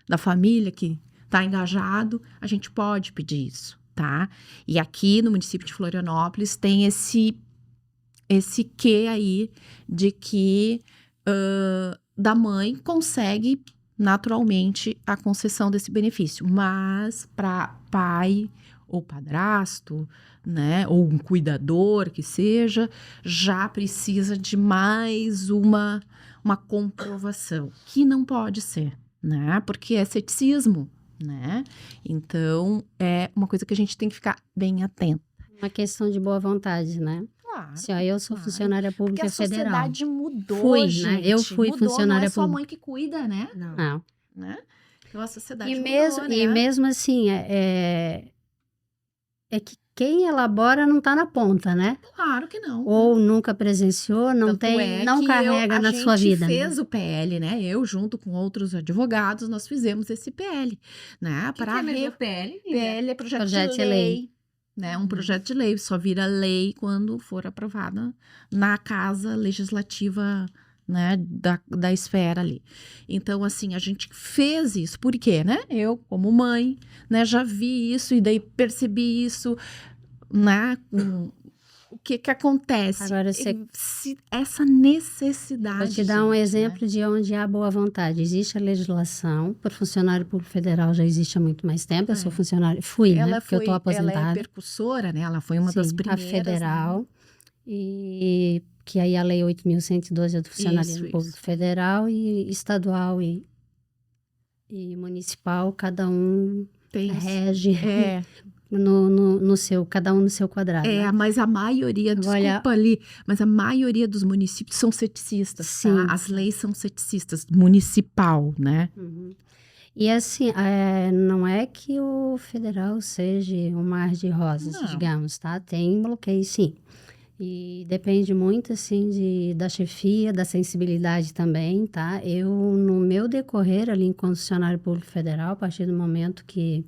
B: da família que está engajado, a gente pode pedir isso, tá? E aqui no município de Florianópolis tem esse quê aí de que da mãe consegue naturalmente a concessão desse benefício, mas para pai ou padrasto, né, ou um cuidador que seja, já precisa de mais uma comprovação, que não pode ser, né, porque é ceticismo, né, então é uma coisa que a gente tem que ficar bem atento.
D: Uma questão de boa vontade, né?
B: Claro.
D: Assim, ó, eu sou funcionária
B: Porque
D: pública
B: a
D: federal.
B: sociedade mudou,
D: Fui,
B: gente.
D: né? Eu fui
B: Mudou,
D: funcionária
B: não é só a
D: pública.
B: mãe que cuida, né?
D: Não.
B: Né? Então a sociedade
D: E
B: mudou,
D: mesmo,
B: né?
D: e mesmo assim, é que quem elabora não está na ponta, né?
B: Claro que não.
D: Ou nunca presenciou, não
B: Tanto
D: não
B: que
D: carrega na sua vida.
B: A gente
D: né?
B: fez o PL, né? Eu, junto com outros advogados, nós fizemos esse PL, né?
A: O que é mesmo o PL?
B: PL é projeto
D: Projeto
B: de
D: de
B: lei.
D: lei.
B: Né? Um projeto de lei, só vira lei quando for aprovada na Casa Legislativa né, da esfera ali. Então, assim, a gente fez isso. Por quê, né? Eu, como mãe, né, já vi isso e daí percebi isso, né? O que acontece?
D: Agora,
B: Essa necessidade.
D: vou te dar um
B: gente,
D: exemplo de onde há boa vontade. Existe a legislação, para funcionário público federal já existe há muito mais tempo. Eu sou funcionária, né? Porque eu estou aposentada.
B: Ela é percussora, né? Ela foi uma das
D: Sim,
B: primeiras.
D: a federal.
B: Né?
D: E que aí a lei 8.112 é do funcionalismo público federal e estadual e municipal, cada um rege no seu, cada um no seu quadrado. Né?
B: Mas a maioria, mas a maioria dos municípios são ceticistas,
D: sim.
B: Tá? As leis são ceticistas, municipal, né?
D: Uhum. E assim, não é que o federal seja um mar de rosas, digamos, tá? Tem bloqueio, sim. E depende muito, assim, da chefia, da sensibilidade também, tá? Eu, no meu decorrer ali enquanto funcionário público federal, a partir do momento que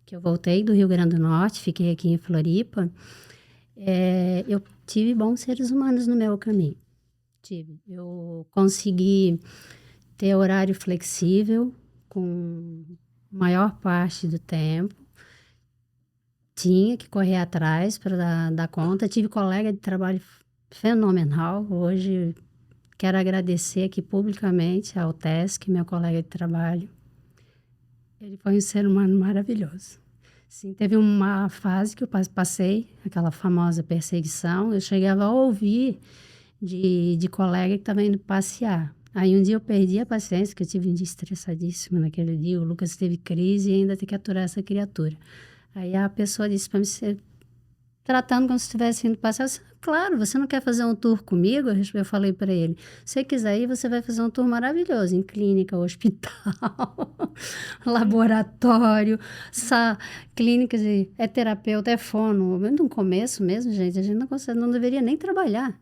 D: eu voltei do Rio Grande do Norte, fiquei aqui em Floripa, eu tive bons seres humanos no meu caminho. Eu consegui ter horário flexível com maior parte do tempo. Tinha que correr atrás para dar conta. Tive colega de trabalho fenomenal. Hoje quero agradecer aqui publicamente ao Tesc, meu colega de trabalho. Ele foi um ser humano maravilhoso. Sim, teve uma fase que eu passei, aquela famosa perseguição. Eu chegava a ouvir de colega que estava indo passear. Aí um dia eu perdi a paciência, que eu tive um dia estressadíssimo naquele dia. O Lucas teve crise e ainda tem que aturar essa criatura. Aí a pessoa disse para mim, tratando como se estivesse indo passear, claro, você não quer fazer um tour comigo? Eu falei para ele, se você quiser ir, você vai fazer um tour maravilhoso, em clínica, hospital, laboratório, clínica é terapeuta, é fono. No começo mesmo, gente, a gente não deveria nem trabalhar.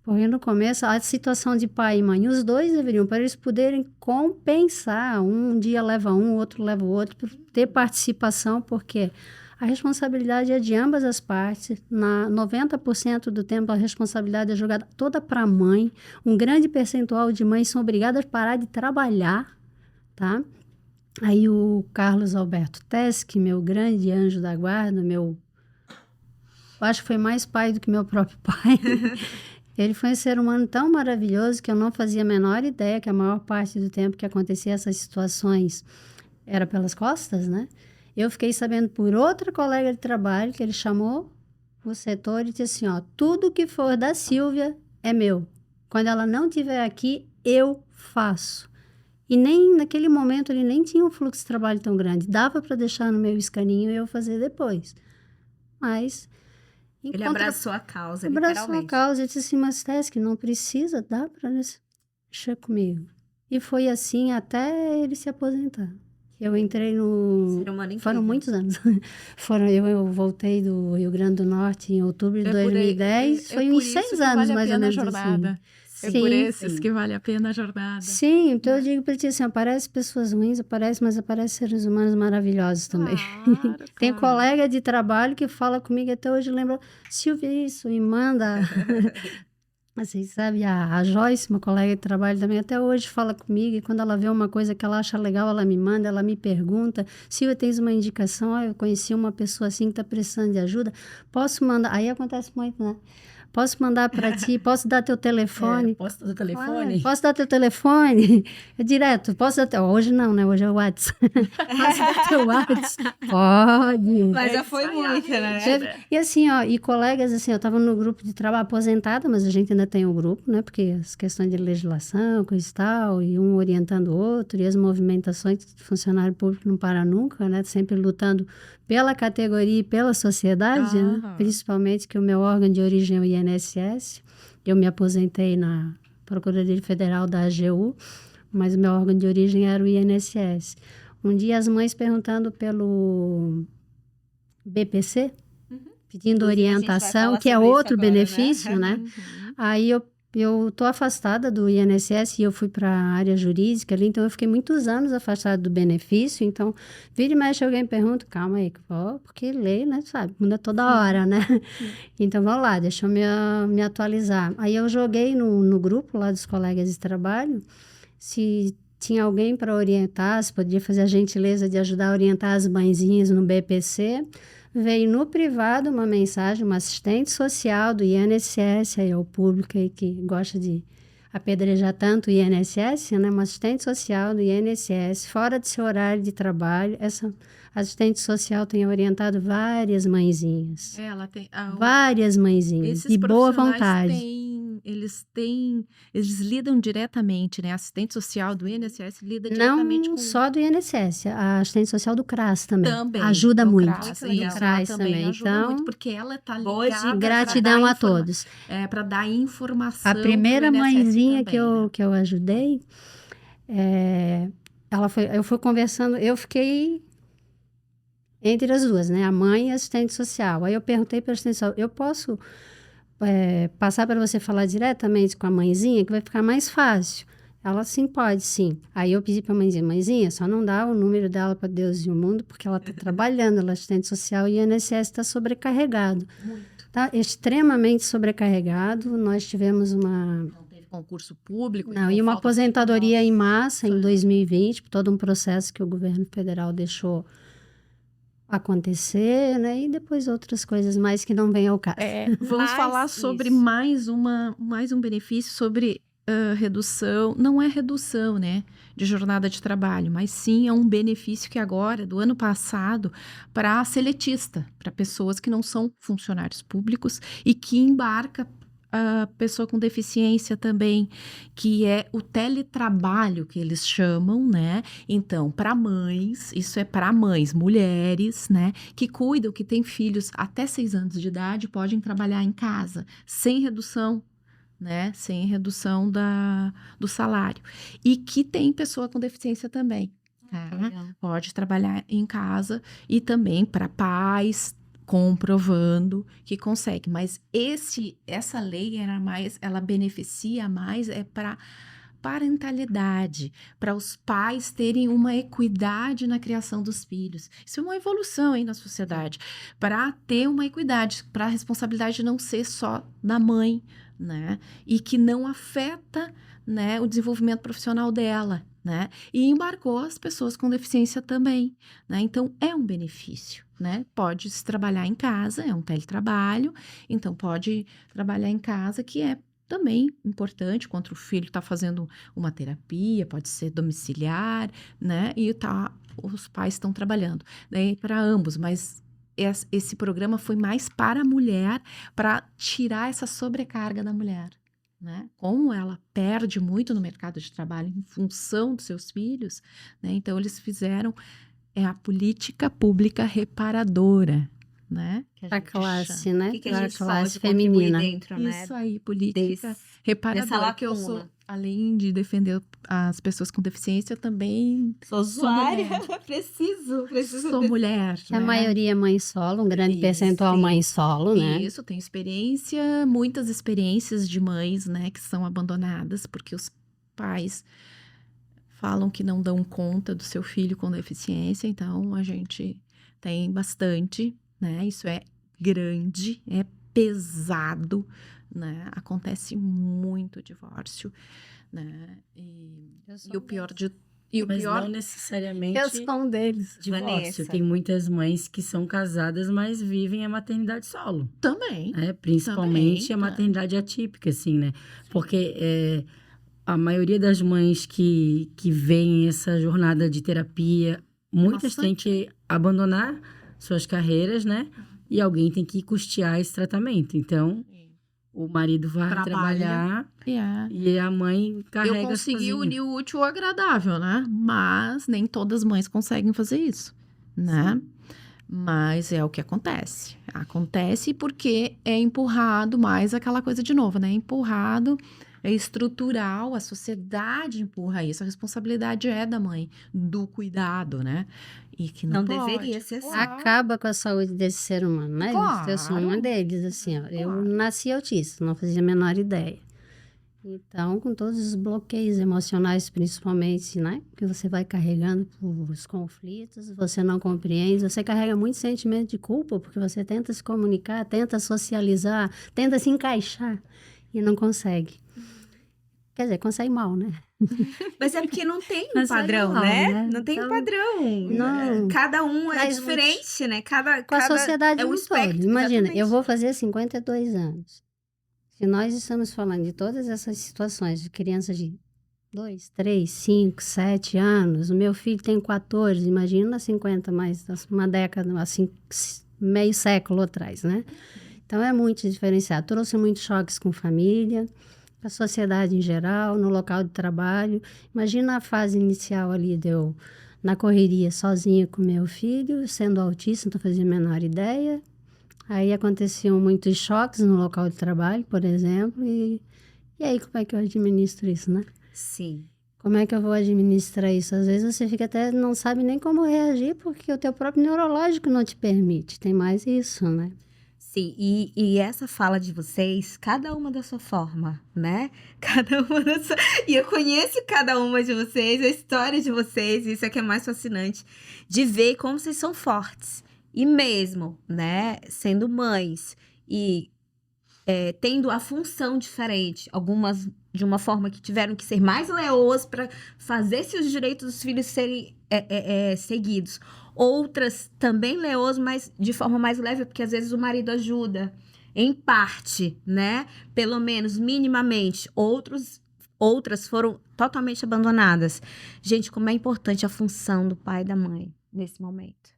D: Porque no começo, a situação de pai e mãe, os dois deveriam, para eles poderem compensar. Um dia leva um, o outro leva o outro, ter participação, porque a responsabilidade é de ambas as partes. 90% do tempo, a responsabilidade é jogada toda para a mãe. Um grande percentual de mães são obrigadas a parar de trabalhar, tá? Aí o Carlos Alberto Tesc, meu grande anjo da guarda, eu acho que foi mais pai do que meu próprio pai. Ele foi um ser humano tão maravilhoso que eu não fazia a menor ideia que a maior parte do tempo que acontecia essas situações era pelas costas, né? Eu fiquei sabendo por outra colega de trabalho que ele chamou o setor e disse assim, tudo que for da Silvia é meu. Quando ela não estiver aqui, eu faço. E nem naquele momento ele nem tinha um fluxo de trabalho tão grande. Dava para deixar no meu escaninho e eu fazer depois. Mas...
A: Ele abraçou a causa,
D: abraçou a causa. Eu disse assim, mas Tesc, não precisa, dá para deixar comigo. E foi assim até ele se aposentar. Eu entrei no... Foram muitos anos. Eu voltei do Rio Grande do Norte em outubro de 2010. Foi uns 6 anos, mais ou menos.
B: Jornada.
D: Assim.
B: Por esses que vale a pena a jornada.
D: Sim, então eu digo para ti assim, aparecem pessoas ruins, mas aparecem seres humanos maravilhosos também.
B: Claro,
D: Tem colega de trabalho que fala comigo até hoje, lembra, Silvia, isso, e manda... Assim, sabe, a Joyce, uma colega de trabalho também, até hoje fala comigo, e quando ela vê uma coisa que ela acha legal, ela me manda, ela me pergunta, Silvia, tens uma indicação? Eu conheci uma pessoa assim que está precisando de ajuda, posso mandar? Aí acontece muito, né? Posso mandar para ti? Posso dar teu telefone?
C: Posso dar teu telefone?
D: Posso dar teu telefone? É direto, posso dar teu... Hoje não, né? Hoje é o WhatsApp. Posso dar teu WhatsApp? Pode.
A: Mas já foi muito, né?
D: E assim, e colegas, assim, eu estava no grupo de trabalho aposentada, mas a gente ainda tem o grupo, né? Porque as questões de legislação, coisa e tal, e um orientando o outro, e as movimentações de funcionário público não param nunca, né? Sempre lutando pela categoria e pela sociedade, né? Principalmente que o meu órgão de origem é o INSS. Eu me aposentei na Procuradoria Federal da AGU, mas o meu órgão de origem era o INSS. Um dia as mães perguntando pelo BPC, pedindo orientação, que é outro benefício, né? Aí eu eu tô afastada do INSS e eu fui para a área jurídica ali, então eu fiquei muitos anos afastada do benefício, então vira e mexe alguém pergunta, calma aí, porque lei, né, sabe, muda toda hora, né? Então vamos lá, deixa eu me atualizar. Aí eu joguei no grupo lá dos colegas de trabalho, se tinha alguém para orientar, se podia fazer a gentileza de ajudar a orientar as mãezinhas no BPC. Veio no privado uma mensagem, uma assistente social do INSS, aí é o público aí que gosta de apedrejar tanto o INSS, né? Uma assistente social do INSS, fora do seu horário de trabalho. Essa assistente social tem orientado várias mãezinhas.
B: Ela tem
D: Várias mãezinhas,
B: esses
D: de boa
B: profissionais
D: vontade.
B: eles lidam diretamente, né? A assistente social do INSS lida diretamente
D: Não
B: com
D: só do INSS, a assistente social do CRAS também.
B: também.
D: Ajuda
B: do
D: muito.
B: CRAS,
A: Muito legal.
B: isso,
D: Do CRAS
B: ela também
D: também.
B: ajuda
D: Então,
B: muito, porque ela tá
A: Boa
B: ligada
A: dica.
B: pra
D: gratidão
B: dar
D: a todos.
B: para dar informação
D: A primeira
B: pro INSS
D: mãezinha
B: também, né?
D: que eu ajudei, eu fui conversando, eu fiquei entre as duas, né? A mãe e a assistente social. Aí eu perguntei para a assistente social, eu posso passar para você falar diretamente com a mãezinha, que vai ficar mais fácil. Ela, sim, pode, sim. Aí eu pedi para a mãezinha, só não dá o número dela para Deus e o mundo, porque ela está trabalhando, ela é assistente social e o INSS está sobrecarregado.
B: Muito.
D: Tá extremamente sobrecarregado. Nós tivemos uma...
B: Não teve concurso público.
D: Não,
B: então
D: e uma
B: falta-
D: aposentadoria em
B: Nossa.
D: massa em 2020, todo um processo que o governo federal deixou acontecer, né? E depois outras coisas mais que não vêm ao caso.
B: Vamos
A: Mas
B: falar sobre
A: isso.
B: mais um benefício sobre redução. Não é redução, né, de jornada de trabalho, mas sim é um benefício que agora, do ano passado, para seletista, para pessoas que não são funcionários públicos e que embarca a pessoa com deficiência também, que é o teletrabalho que eles chamam, né? Então, para mães, isso é para mães, mulheres, né? Que cuidam, que têm filhos até 6 anos de idade, podem trabalhar em casa, sem redução, né? Sem redução do salário. E que tem pessoa com deficiência também, tá? Pode trabalhar em casa e também para pais, comprovando que consegue. Mas essa lei ela beneficia mais para parentalidade, para os pais terem uma equidade na criação dos filhos. Isso é uma evolução aí na sociedade, para ter uma equidade, para a responsabilidade não ser só da mãe, né? E que não afeta, né, o desenvolvimento profissional dela, né? E embarcou as pessoas com deficiência também, né? Então, é um benefício, né? Pode se trabalhar em casa, é um teletrabalho, então pode trabalhar em casa, que é também importante, quando o filho está fazendo uma terapia, pode ser domiciliar, né? E os pais estão trabalhando, daí para ambos, mas esse programa foi mais para a mulher, para tirar essa sobrecarga da mulher, né? Como ela perde muito no mercado de trabalho em função dos seus filhos, né? Então eles fizeram a política pública reparadora, né? Que a
D: Para a
B: gente
D: classe,
B: chama.
D: né?
A: O que a
D: Para a
A: gente
D: classe
A: pode contribuir
D: feminina.
A: dentro, né?
B: Isso aí, política
A: Dessa
B: reparadora, que eu
A: lacuna.
B: sou, além de defender as pessoas com deficiência, eu também
A: Sou usuária,
B: mulher.
A: preciso
B: sou mulher,
D: A
B: né?
D: maioria é mãe solo, um grande
B: Isso,
D: percentual
A: sim.
D: mãe solo, né?
B: Isso, tenho experiência, muitas experiências de mães, né, que são abandonadas porque os pais falam que não dão conta do seu filho com deficiência, então a gente tem bastante, né? Isso é grande, é pesado, né? Acontece muito divórcio, né? E o pior de
C: Mas não necessariamente
D: Eu sou um deles.
C: divórcio.
A: Vanessa.
C: Tem muitas mães que são casadas, mas vivem a maternidade solo.
B: também.
C: Né? Principalmente
B: Também,
C: a
B: tá.
C: maternidade atípica, assim, né? Porque a maioria das mães que veem essa jornada de terapia, muitas têm
B: Bastante.
C: que abandonar suas carreiras, né? E alguém tem que custear esse tratamento. Então, o marido vai
B: Trabalha.
C: trabalhar
B: Yeah.
C: e a mãe carrega
B: Eu consegui
C: sozinha.
B: unir o útil ao agradável, né? Mas nem todas as mães conseguem fazer isso, né? Mas é o que acontece. Acontece porque é empurrado mais aquela coisa de novo, né? É empurrado, é estrutural, a sociedade empurra isso. A responsabilidade é da mãe, do cuidado, né? E que não pode.
A: deveria ser assim.
D: Acaba com a saúde desse ser humano, né?
B: Claro.
D: Eu sou uma deles, assim, ó. Eu nasci autista, não fazia a menor ideia. Então, com todos os bloqueios emocionais, principalmente, né? Que você vai carregando por os conflitos, você não compreende, você carrega muito sentimento de culpa, porque você tenta se comunicar, tenta socializar, tenta se encaixar e não consegue. Quer dizer, consegue mal, né?
A: Mas é porque não tem um
D: Mas
A: padrão,
D: legal,
A: né?
D: né?
A: Não tem um
D: Então,
A: padrão.
D: não.
A: Cada um é
D: Faz
A: diferente, né?
D: Com a
A: Cada
D: sociedade
A: é um
D: como um todo.
A: espectro.
D: Imagina,
A: Exatamente.
D: eu vou fazer 52 anos. Se nós estamos falando de todas essas situações de crianças de 2, 3, 5, 7 anos, o meu filho tem 14, imagina 50, mais uma década, assim, meio século atrás, né? Então é muito diferenciado. Trouxe muitos choques com família, com a sociedade em geral, no local de trabalho. Imagina a fase inicial ali de eu na correria sozinha com meu filho, sendo autista, não fazia a menor ideia. Aí aconteciam muitos choques no local de trabalho, por exemplo, e aí como é que eu administro isso, né?
A: Sim.
D: Como é que eu vou administrar isso? Às vezes você fica até, não sabe nem como reagir, porque o teu próprio neurológico não te permite. Tem mais isso, né?
A: Sim, e essa fala de vocês, cada uma da sua forma, né? Cada uma da sua... E eu conheço cada uma de vocês, a história de vocês, isso é que é mais fascinante, de ver como vocês são fortes. E mesmo, né, sendo mães e tendo a função diferente, algumas de uma forma que tiveram que ser mais leoas para fazer se os direitos dos filhos serem seguidos. Outras também leoas, mas de forma mais leve, porque às vezes o marido ajuda, em parte, né? Pelo menos minimamente. Outras foram totalmente abandonadas. Gente, como é importante a função do pai e da mãe nesse momento.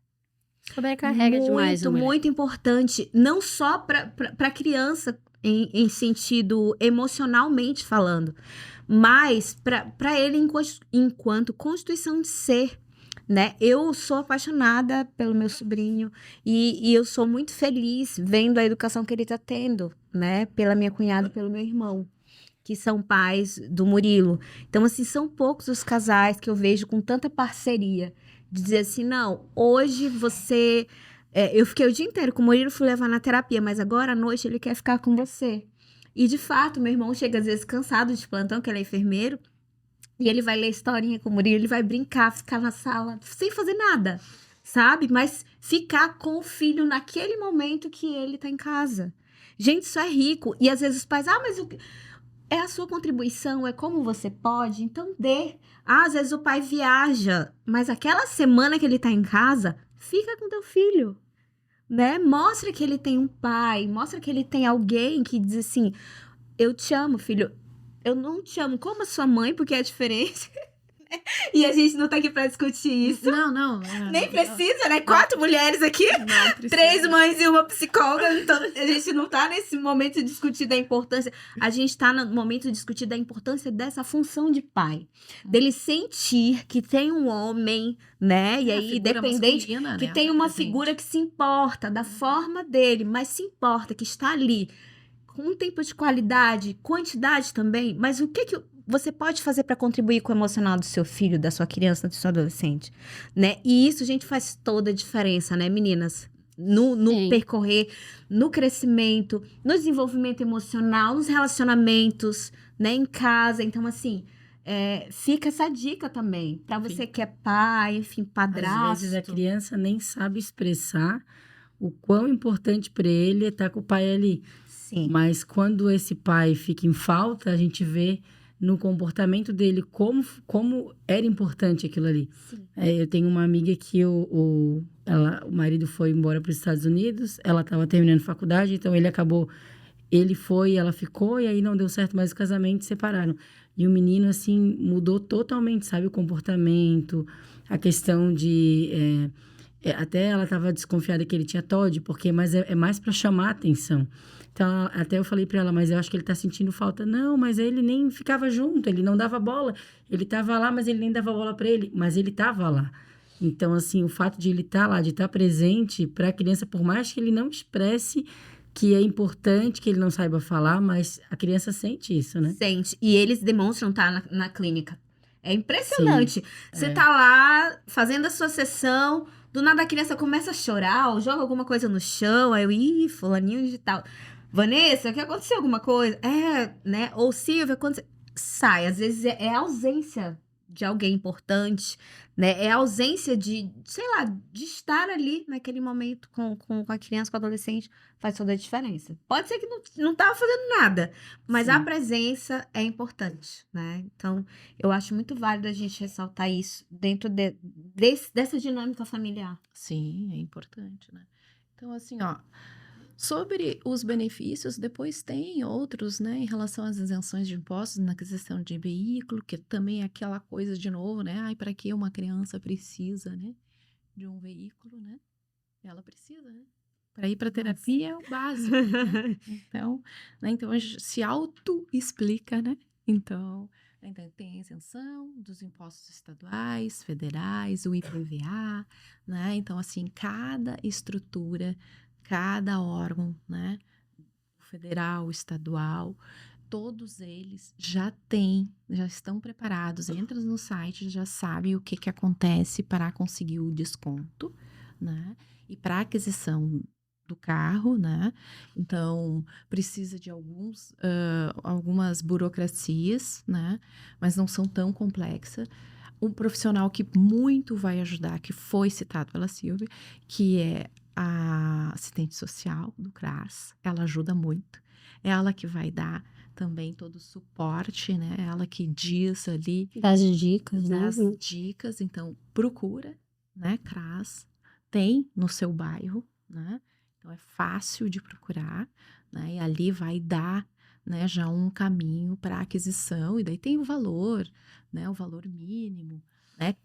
D: Sobrecarrega demais a
A: Muito,
D: mulher.
A: muito importante, não só para a criança em sentido emocionalmente falando, mas para ele enquanto constituição de ser, né? Eu sou apaixonada pelo meu sobrinho e eu sou muito feliz vendo a educação que ele está tendo, né? Pela minha cunhada e pelo meu irmão, que são pais do Murilo. Então, assim, são poucos os casais que eu vejo com tanta parceria. De dizer assim, não, hoje você... eu fiquei o dia inteiro com o Murilo, fui levar na terapia, mas agora à noite ele quer ficar com você. E, de fato, meu irmão chega às vezes cansado de plantão, que ele é enfermeiro, e ele vai ler historinha com o Murilo, ele vai brincar, ficar na sala, sem fazer nada, sabe? Mas ficar com o filho naquele momento que ele tá em casa. Gente, isso é rico. E às vezes os pais, mas é a sua contribuição, é como você pode, então dê. Às vezes o pai viaja, mas aquela semana que ele tá em casa, fica com teu filho, né? Mostra que ele tem um pai, mostra que ele tem alguém que diz assim, eu te amo, filho. Eu não te amo como a sua mãe, porque é diferente. E a gente não tá aqui pra discutir isso.
B: Não.
A: Nem precisa, né? 4 mulheres aqui.
B: Não precisa.
A: 3 mães e uma psicóloga. Então, a gente não tá nesse momento de discutir da importância. A gente tá no momento de discutir da importância dessa função de pai. Dele sentir que tem um homem, né? E aí, independente, que tem uma figura que se importa da forma dele, mas se importa, que está ali com um tempo de qualidade, quantidade também. Mas o que você pode fazer para contribuir com o emocional do seu filho, da sua criança, do seu adolescente, né? E isso, gente, faz toda a diferença, né, meninas? No percorrer, no crescimento, no desenvolvimento emocional, nos relacionamentos, né, em casa. Então, assim, fica essa dica também, para você que é pai, enfim, padrasto.
C: Às vezes a criança nem sabe expressar o quão importante para ele é estar com o pai ali.
A: Sim.
C: Mas quando esse pai fica em falta, a gente vê no comportamento dele como era importante aquilo ali. Eu tenho uma amiga que o marido foi embora para os Estados Unidos, ela estava terminando faculdade, então ele foi, ela ficou, e aí não deu certo mais o casamento, separaram. E o menino, assim, mudou totalmente, sabe? O comportamento, a questão de... até ela estava desconfiada que ele tinha TOD, mas é mais para chamar a atenção. Então, até eu falei para ela, mas eu acho que ele tá sentindo falta. Não, mas ele nem ficava junto, ele não dava bola. Ele tava lá, mas ele nem dava bola para ele. Mas ele tava lá. Então, assim, o fato de ele estar lá, de estar presente para a criança, por mais que ele não expresse que é importante, que ele não saiba falar, mas a criança sente isso, né?
A: Sente. E eles demonstram estar na clínica. É impressionante.
C: Sim,
A: Você tá lá fazendo a sua sessão, do nada a criança começa a chorar, ou joga alguma coisa no chão, aí fulaninho de tal. Vanessa, o que aconteceu? Alguma coisa? Né? Ou Silvia, sai. Às vezes é a ausência de alguém importante, né? É a ausência de, sei lá, de estar ali naquele momento com a criança, com o adolescente, faz toda a diferença. Pode ser que não tava fazendo nada, mas a
C: Sim.
A: presença é importante, né? Então, eu acho muito válido a gente ressaltar isso dentro dessa dinâmica familiar.
B: Sim, é importante, né? Então, assim, ó, sobre os benefícios, depois tem outros, né, em relação às isenções de impostos na aquisição de veículo, que também é aquela coisa de novo, né? Ai, para que uma criança precisa, né, de um veículo, né? Ela precisa, né? Para ir para terapia é o básico, né? Então, né, então a gente se auto-explica, né? Então tem a isenção dos impostos estaduais, federais, o IPVA, né? Então, assim, cada estrutura, cada órgão, né? O federal, o estadual, todos eles já estão preparados. Entra no site, já sabe o que acontece para conseguir o desconto, né? E para aquisição do carro, né? Então, precisa de algumas burocracias, né? Mas não são tão complexas. Um profissional que muito vai ajudar, que foi citado pela Silvia, que é a assistente social do CRAS, ela ajuda muito. É ela que vai dar também todo o suporte, né? Ela que diz ali
D: Das dicas, né?
B: das dicas. Então, procura, né? CRAS tem no seu bairro, né? Então, é fácil de procurar, né? E ali vai dar, né, já um caminho para aquisição. E daí tem o valor, né? O valor mínimo, né?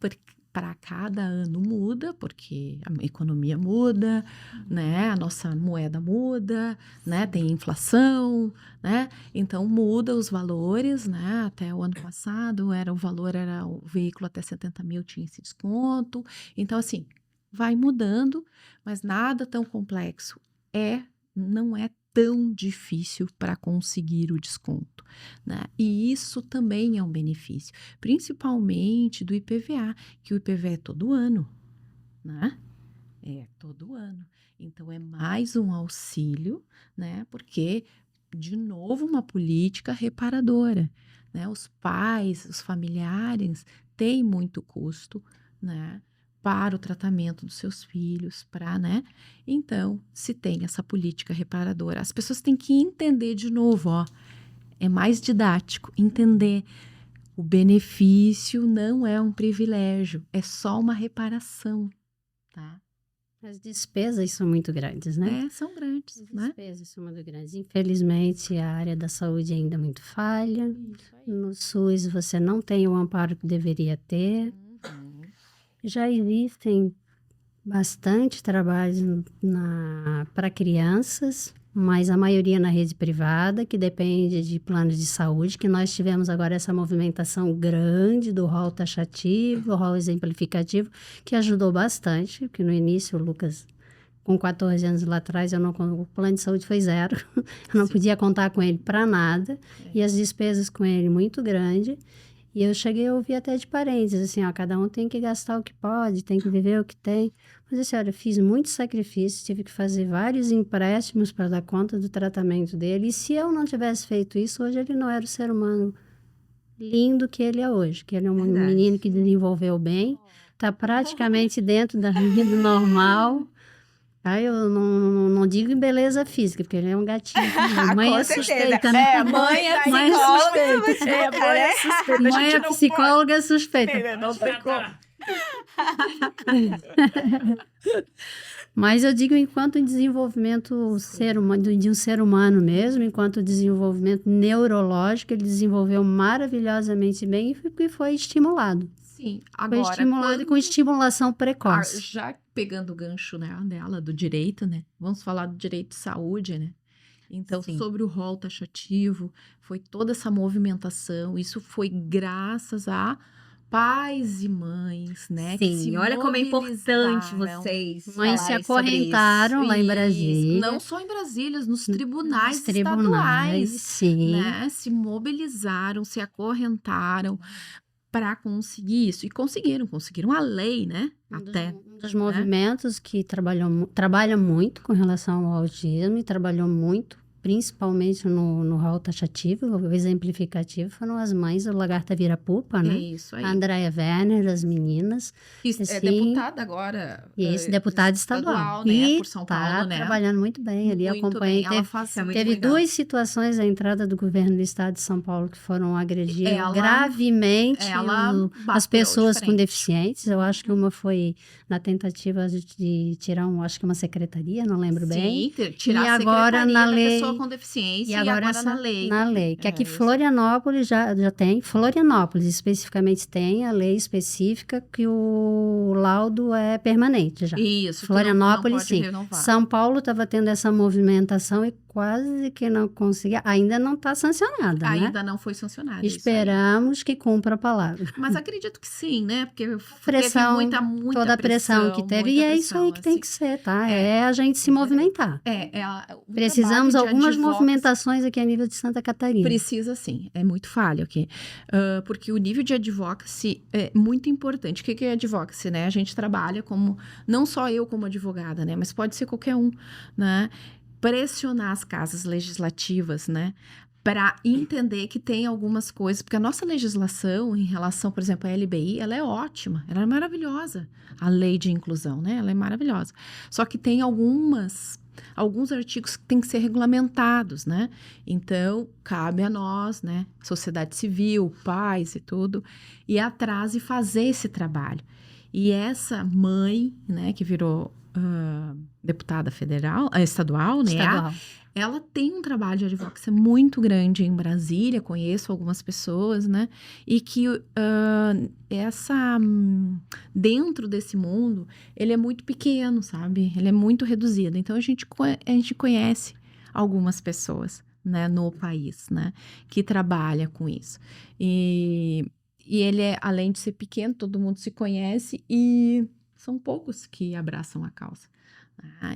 B: Para cada ano muda, porque a economia muda, né? A nossa moeda muda, né? Tem inflação, né? Então muda os valores, né? Até o ano passado era o veículo até 70 mil tinha esse desconto. Então, assim, vai mudando, mas nada tão complexo. Não é tão difícil para conseguir o desconto, né? E isso também é um benefício, principalmente do IPVA, que o IPVA é todo ano, né? É todo ano. Então é mais um auxílio, né? Porque, de novo, uma política reparadora, né? Os pais, os familiares têm muito custo, né? Para o tratamento dos seus filhos, né? Então, se tem essa política reparadora, as pessoas têm que entender de novo, ó, é mais didático, entender o benefício não é um privilégio, é só uma reparação, tá?
D: As despesas são muito grandes, né?
B: São grandes,
D: As
B: né?
D: despesas são muito grandes. Infelizmente, a área da saúde ainda é muito falha.
B: Isso aí.
D: No SUS, você não tem o amparo que deveria ter.
B: Uhum.
D: Já existem bastante trabalhos para crianças, mas a maioria na rede privada, que depende de planos de saúde, que nós tivemos agora essa movimentação grande do rol taxativo, o rol exemplificativo, que ajudou bastante, porque no início o Lucas, com 14 anos lá atrás, o plano de saúde foi zero, eu não podia contar com ele para nada, e as despesas com ele muito grandes. E eu cheguei a ouvir até de parentes, assim, ó, cada um tem que gastar o que pode, tem que viver o que tem. Mas assim, olha, eu fiz muitos sacrifícios, tive que fazer vários empréstimos para dar conta do tratamento dele. E se eu não tivesse feito isso, hoje ele não era o ser humano lindo que ele é hoje. Que ele é um
A: Verdade.
D: menino que desenvolveu bem, está praticamente dentro da vida normal. Tá? Eu não digo em beleza física, porque ele é um gatinho. Mãe
A: Com
D: é
A: certeza.
D: suspeita, né?
A: Mãe é
D: Mãe é
A: psicóloga.
D: suspeita.
A: Mãe é suspeita.
D: Mãe é psicóloga suspeita.
A: Não tem como.
D: Mas eu digo enquanto desenvolvimento de um ser humano mesmo, enquanto desenvolvimento neurológico, ele desenvolveu maravilhosamente bem e foi estimulado.
B: Sim,
D: Foi
B: agora
D: estimulado com estimulação precoce.
B: já pegando o gancho, né, dela, do direito, né? Vamos falar do direito de saúde, né? Então,
A: Sim.
B: sobre o rol taxativo, foi toda essa movimentação, isso foi graças a pais e mães, né? que
A: Sim,
B: se
A: olha como é importante
B: mobilizaram.
A: vocês
D: Mães se
A: falarem sobre
D: acorrentaram lá em
B: Isso,
D: Brasília.
B: não só em Brasília, nos tribunais
D: Nos tribunais,
B: estaduais,
D: sim.
B: né? Se mobilizaram, se acorrentaram para conseguir isso. E conseguiram a lei, né? Até.
D: Um dos movimentos que trabalha muito com relação ao autismo e trabalhou muito, principalmente no rol taxativo, o exemplificativo, foram as mães do Lagarta Vira-Pupa, né?
B: Isso aí.
D: A Andréia Werner, as meninas.
B: Que é
D: assim,
B: deputada agora.
D: E esse deputado estadual.
B: né?
D: E
B: Por São
D: tá
B: Paulo, né?
D: trabalhando muito bem ali,
B: Muito
D: acompanhei.
B: bem. Ela faz
A: Isso é muito
D: Teve
A: legal.
D: 2 situações da entrada do governo do estado de São Paulo que foram agredir
B: Ela-
D: gravemente
B: ela bateu
D: as pessoas
B: de
D: com
B: frente.
D: deficientes. Eu acho que uma foi na tentativa de tirar acho que uma secretaria, não lembro bem.
B: Sim, tirar
D: E
B: a
D: agora
B: secretaria
D: na
B: da
D: lei-
B: pessoa com deficiência
D: E agora,
B: na lei.
D: Na
B: também.
D: lei. Que aqui
B: isso.
D: Florianópolis já tem. Florianópolis, especificamente, tem a lei específica que o laudo é permanente já.
B: Isso.
D: Florianópolis,
B: não pode
D: sim.
B: renovar.
D: São Paulo estava tendo essa movimentação e quase que não conseguia. Ainda não está sancionada, né?
B: Ainda não foi sancionado. isso aí.
D: Esperamos que cumpra a palavra.
B: Mas acredito que sim, né? Porque
D: Pressão,
B: teve muita
D: Toda a pressão que teve. E é isso aí que tem que ser, tá? É a gente se movimentar.
B: O
D: Precisamos
B: trabalho de
D: algumas
B: advocacy
D: movimentações aqui a nível de Santa Catarina.
B: Precisa sim, é muito falho aqui. Porque o nível de advocacy é muito importante. O que é advocacy, né? A gente trabalha como, não só eu como advogada, né? Mas pode ser qualquer um, né? Pressionar as casas legislativas, né? Para entender que tem algumas coisas, porque a nossa legislação em relação, por exemplo, à LBI, ela é ótima, ela é maravilhosa. A lei de inclusão, né? Ela é maravilhosa. Só que tem alguns artigos que têm que ser regulamentados, né? Então, cabe a nós, né? Sociedade civil, pais e tudo, ir atrás e fazer esse trabalho. E essa mãe, né, que virou deputada estadual, né?
D: Estadual.
B: Ela tem um trabalho de advocacia muito grande em Brasília, conheço algumas pessoas, né? E que dentro desse mundo, ele é muito pequeno, sabe? Ele é muito reduzido. Então, a gente conhece algumas pessoas, né, no país, né? Que trabalha com isso. E ele além de ser pequeno, todo mundo se conhece e são poucos que abraçam a causa.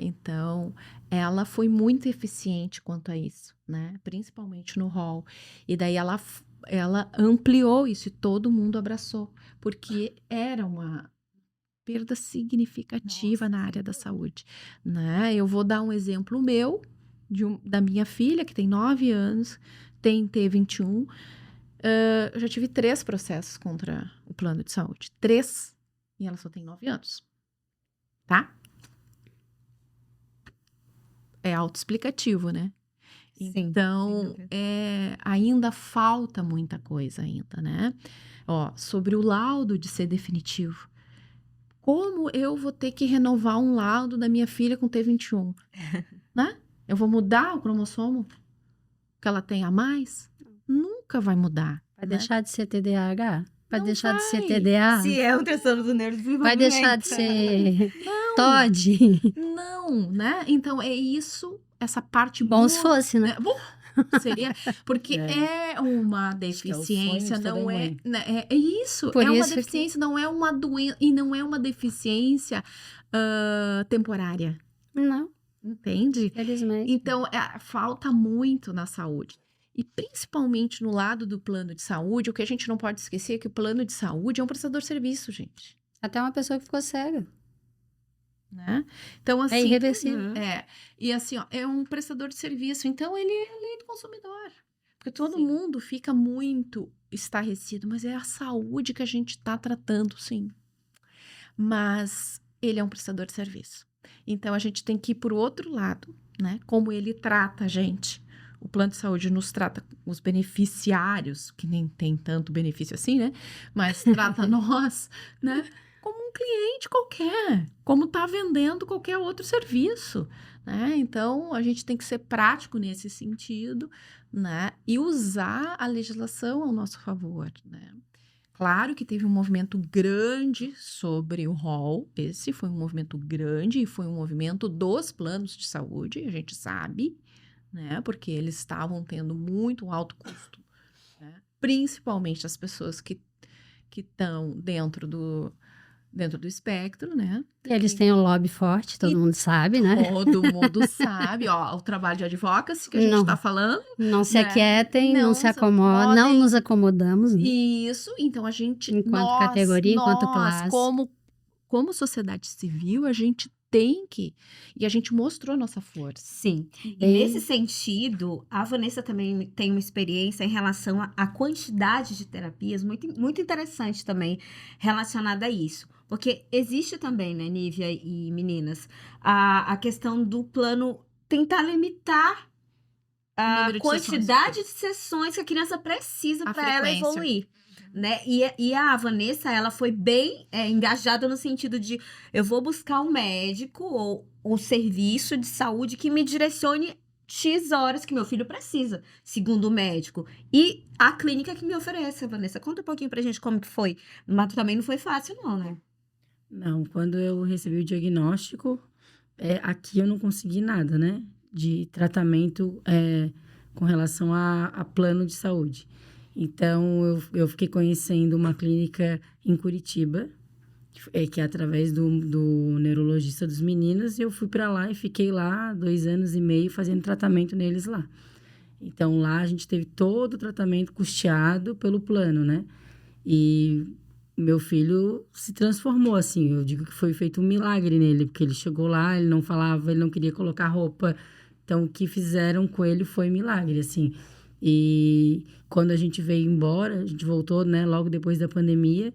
B: Então, ela foi muito eficiente quanto a isso, né? Principalmente no hall. E daí ela ampliou isso e todo mundo abraçou, porque era uma perda significativa na área da saúde, né? Eu vou dar um exemplo meu, da minha filha, que tem 9 anos, tem T21. Eu já tive 3 processos contra o plano de saúde. 3. E ela só tem 9 anos. Tá? É autoexplicativo, né?
A: Sim,
B: Então,
A: sem dúvida.
B: ainda falta muita coisa ainda, né? Sobre o laudo de ser definitivo. Como eu vou ter que renovar um laudo da minha filha com T21? Né? Eu vou mudar o cromossomo que ela tem a mais? Nunca vai mudar.
D: Vai
B: né?
D: deixar de ser TDAH? Vai
B: Não
D: deixar de ser
B: vai.
D: TDA?
A: Se é um transtorno do neurodesenvolvimento.
D: Vai deixar de ser TOD?
B: Não, né? Então, é isso, essa parte
D: Bom se fosse, né?
B: Bom, seria, porque é uma deficiência,
C: sonho de toda
B: não é,
C: mãe.
B: né, é isso,
D: Por
B: é uma
D: isso que-
B: deficiência, não é uma doença, e não é uma deficiência temporária,
D: Não,
B: entende?
D: felizmente.
B: Então, falta muito na saúde. E principalmente no lado do plano de saúde, o que a gente não pode esquecer é que o plano de saúde é um prestador de serviço, gente.
D: Até uma pessoa que ficou cega.
B: Né? Então, assim,
D: É irreversível.
B: E assim, é um prestador de serviço, então ele é lei do consumidor. Porque todo
A: Sim.
B: mundo fica muito estarrecido, mas é a saúde que a gente está tratando, sim. Mas ele é um prestador de serviço. Então, a gente tem que ir por outro lado, né? Como ele trata a gente. O plano de saúde nos trata, os beneficiários, que nem tem tanto benefício assim, né? Mas trata nós, né? Como um cliente qualquer, como está vendendo qualquer outro serviço, né? Então, a gente tem que ser prático nesse sentido, né? E usar a legislação ao nosso favor, né? Claro que teve um movimento grande sobre o rol, esse foi um movimento grande e foi um movimento dos planos de saúde, a gente sabe, né? Porque eles estavam tendo muito alto custo, né? Principalmente as pessoas que estão dentro do espectro, né?
D: E eles têm um lobby forte, todo mundo sabe, né?
B: Todo mundo sabe, o trabalho de advocacy que a gente
D: Não.
B: está falando.
D: Não se
B: né?
D: aquietem, não
B: Não
D: se
B: se
D: acomodem, não
B: acomodem.
D: nos acomodamos. Né?
B: Isso, então a gente...
D: Enquanto
B: nós,
D: categoria, enquanto
B: nós,
D: classe.
B: como sociedade civil, a gente tem que. E a gente mostrou nossa força.
A: Sim. E
D: Bem-
A: nesse sentido, a Vanessa também tem uma experiência em relação à quantidade de terapias muito, muito interessante também relacionada a isso. Porque existe também, né, Nívia e meninas, a questão do plano tentar limitar a
B: Número de sessões.
A: quantidade de sessões que a criança precisa
B: A
A: para ela
B: frequência.
A: evoluir. Né? E a Vanessa, ela foi bem engajada no sentido de eu vou buscar um médico ou um serviço de saúde que me direcione X horas que meu filho precisa, segundo o médico. E a clínica que me oferece, Vanessa. Conta um pouquinho pra gente como que foi. Mas também não foi fácil, não, né?
C: Não, quando eu recebi o diagnóstico, aqui eu não consegui nada, né? De tratamento com relação a plano de saúde. Então, eu fiquei conhecendo uma clínica em Curitiba, que é através do neurologista dos meninos, e eu fui para lá e fiquei lá 2 anos e meio fazendo tratamento neles lá. Então, lá a gente teve todo o tratamento custeado pelo plano, né? E meu filho se transformou, assim. Eu digo que foi feito um milagre nele, porque ele chegou lá, ele não falava, ele não queria colocar roupa. Então, o que fizeram com ele foi milagre, assim. E quando a gente veio embora, a gente voltou, né, logo depois da pandemia,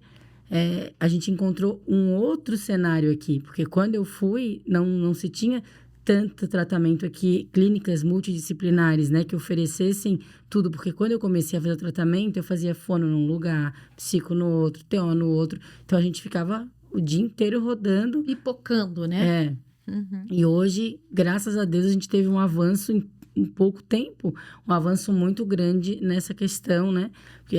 C: a gente encontrou um outro cenário aqui. Porque quando eu fui, não se tinha tanto tratamento aqui, clínicas multidisciplinares, né, que oferecessem tudo, porque quando eu comecei a fazer o tratamento, eu fazia fono num lugar, psico no outro, TO no outro, então a gente ficava o dia inteiro rodando.
B: Pipocando, né?
C: Uhum. E hoje, graças a Deus, a gente teve um avanço em pouco tempo, um avanço muito grande nessa questão, né, porque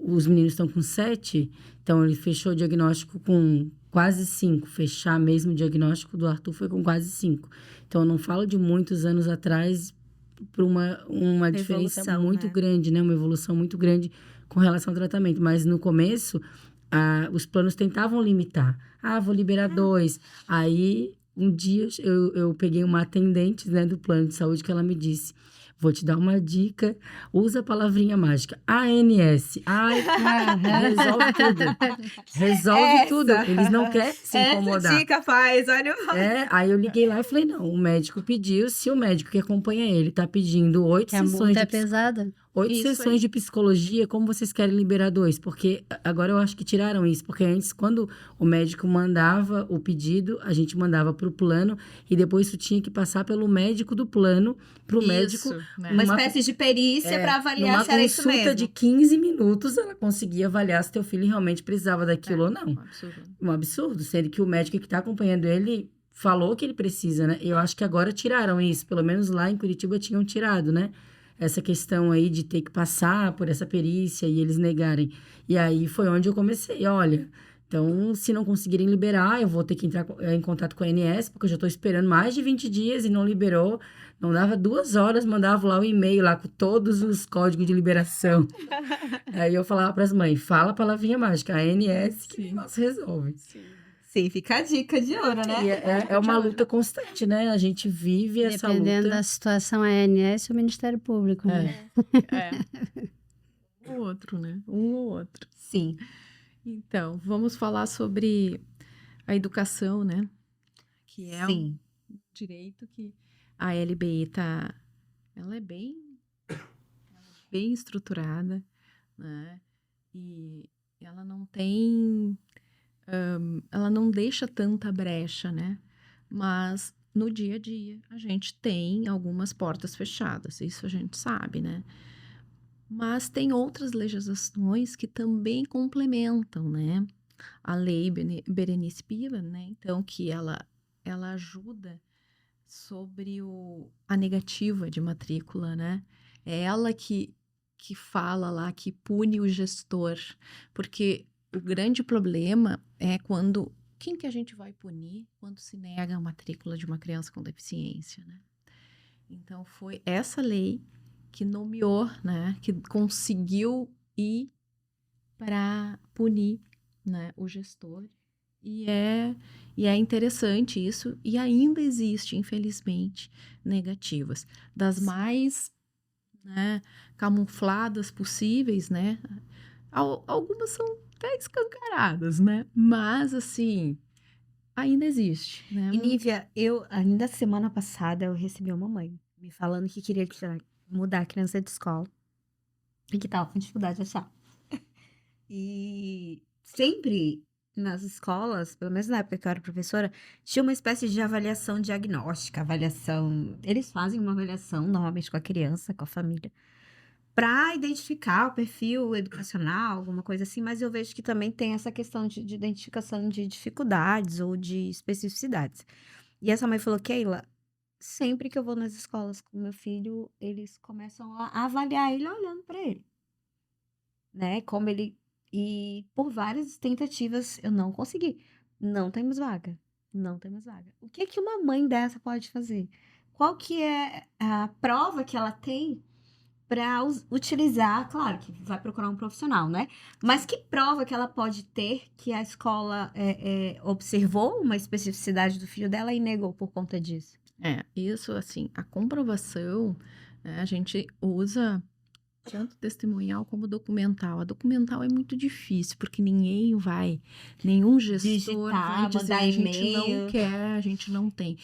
C: os meninos estão com 7, então ele fechou o diagnóstico com quase 5, fechar mesmo o diagnóstico do Arthur foi com quase 5. Então, eu não falo de muitos anos atrás para uma diferença
A: Evolução,
C: muito
A: né?
C: grande, né? Uma evolução muito grande com relação ao tratamento. Mas, no começo, os planos tentavam limitar. Vou liberar 2. Aí, um dia, eu peguei uma atendente, né, do plano de saúde que ela me disse... Vou te dar uma dica. Usa a palavrinha mágica. ANS. Ai, resolve tudo. Resolve tudo. Eles não querem se incomodar.
A: Essa dica faz, olha.
C: Aí eu liguei lá e falei, não, o médico pediu, se o médico que acompanha ele tá pedindo 8
D: Que a
C: sessões
D: multa
C: de
D: é pesada.
C: 8
B: Isso
C: sessões
B: aí.
C: de psicologia, como vocês querem liberar 2? Porque agora eu acho que tiraram isso. Porque antes, quando o médico mandava o pedido, a gente mandava pro plano. E depois isso tinha que passar pelo médico do plano, pro médico.
B: né?
A: Uma espécie de perícia para avaliar
C: Numa
A: se era isso
C: consulta
A: mesmo.
C: de 15 minutos, ela conseguia avaliar se teu filho realmente precisava daquilo ou não.
B: Absurdo.
C: Um absurdo, sendo que o médico que está acompanhando ele falou que ele precisa, né? Eu acho que agora tiraram isso, pelo menos lá em Curitiba tinham tirado, né? Essa questão aí de ter que passar por essa perícia e eles negarem. E aí foi onde eu comecei, olha, então se não conseguirem liberar, eu vou ter que entrar em contato com a ANS, porque eu já estou esperando mais de 20 dias e não liberou. Não dava 2 horas, mandava lá o e-mail lá com todos os códigos de liberação. Aí eu falava para as mães, fala a palavrinha mágica, a ANS que o negócio resolve.
A: Sim, fica a dica de ouro, né?
C: E é uma luta constante, né? A gente vive essa
D: Dependendo
C: luta.
D: da situação, a ANS ou o Ministério Público, né?
B: Um ou outro, né? Um ou outro.
A: Sim.
B: Então, vamos falar sobre a educação, né? Que é
A: Sim.
B: um direito que a LBI ela é bem estruturada, né? E ela não tem, ela não deixa tanta brecha, né? Mas no dia a dia a gente tem algumas portas fechadas, isso a gente sabe, né? Mas tem outras legislações que também complementam, né? A lei Berenice Piva, né? Então, que ela ajuda sobre a negativa de matrícula, né? É ela que fala lá, que pune o gestor, porque o grande problema é quem que a gente vai punir quando se nega a matrícula de uma criança com deficiência, né? Então, foi essa lei que nomeou, né, que conseguiu ir para punir, né, o gestor. E é interessante isso, e ainda existe, infelizmente, negativas. Das mais, né, camufladas possíveis, né? Algumas são até escancaradas, né? Mas, assim, ainda existe, né?
A: E Nívia, ainda semana passada, eu recebi uma mãe me falando que queria mudar a criança de escola e que tava com dificuldade de achar. E sempre nas escolas, pelo menos na época que eu era professora, tinha uma espécie de avaliação diagnóstica, eles fazem uma avaliação normalmente com a criança, com a família, para identificar o perfil educacional, alguma coisa assim, mas eu vejo que também tem essa questão de identificação de dificuldades ou de especificidades. E essa mãe falou, Keila, sempre que eu vou nas escolas com meu filho, eles começam a avaliar ele olhando para ele, né? Como ele. E por várias tentativas eu não consegui. Não temos vaga. Não temos vaga. O que que uma mãe dessa pode fazer? Qual que é a prova que ela tem para utilizar? Claro que vai procurar um profissional, né? Mas que prova que ela pode ter que a escola observou uma especificidade do filho dela e negou por conta disso?
B: Isso, assim, a comprovação, né, a gente usa tanto testemunhal como documental. A documental é muito difícil, porque nenhum gestor vai
A: Digitar,
B: dizer,
A: mandar
B: a gente
A: e-mail.
B: não quer, a gente não tem.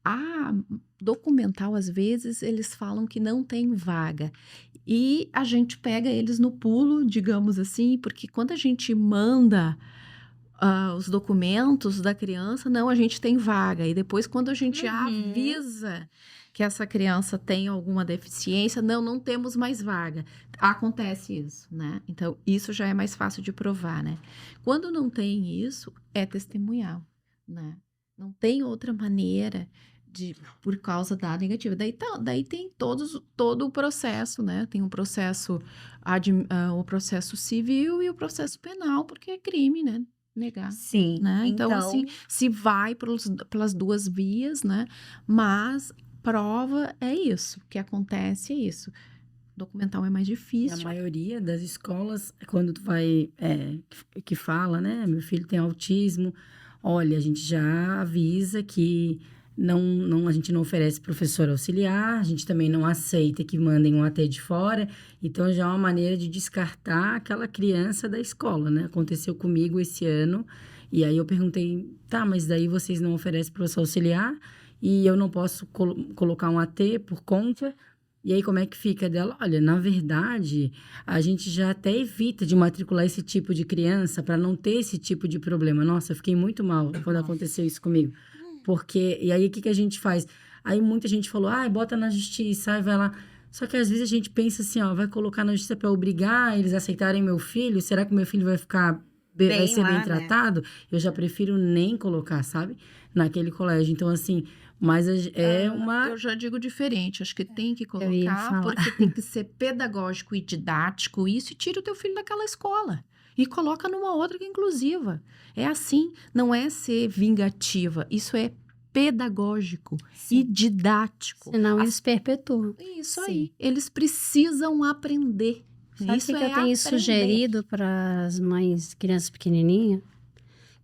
B: A documental, às vezes, eles falam que não tem vaga. E a gente pega eles no pulo, digamos assim, porque quando a gente manda os documentos da criança, não, a gente tem vaga. E depois, quando a gente avisa que essa criança tem alguma deficiência, não temos mais vaga. Acontece isso, né? Então, isso já é mais fácil de provar, né? Quando não tem isso, é testemunhal, né? Não tem outra maneira por causa da negativa. Daí tem todo o processo, né? Tem um processo, o processo civil e o processo penal, porque é crime, né? Negar.
A: Sim.
B: Né? Então, assim, se vai pelas duas vias, né? Mas prova é isso, o que acontece é isso. Documental é mais
C: E a
B: difícil.
C: maioria das escolas, quando tu vai, que fala, né? Meu filho tem autismo. Olha, a gente já avisa que a gente não oferece professor auxiliar, a gente também não aceita que mandem um AT de fora. Então, já é uma maneira de descartar aquela criança da escola, né? Aconteceu comigo esse ano. E aí eu perguntei, tá, mas daí vocês não oferecem professor auxiliar? E eu não posso colocar um AT por conta? E aí, como é que fica dela? Olha, na verdade, a gente já até evita de matricular esse tipo de criança para não ter esse tipo de problema. Nossa, eu fiquei muito mal quando aconteceu isso comigo. Porque, e aí, o que a gente faz? Aí, muita gente falou, bota na justiça, aí vai lá. Só que, às vezes, a gente pensa assim, vai colocar na justiça para obrigar eles a aceitarem meu filho? Será que meu filho vai ficar... vai ser bem tratado? Eu já prefiro nem colocar, sabe? Naquele colégio. Então, assim... Mas
B: Eu já digo diferente, acho que tem que colocar, porque tem que ser pedagógico e didático isso, e tira o teu filho daquela escola. E coloca numa outra que é inclusiva. É assim, não é ser vingativa, isso é pedagógico e didático.
D: Senão eles perpetuam.
B: Isso aí, eles precisam aprender.
D: Sabe o que eu tenho sugerido para as mães, crianças pequenininhas?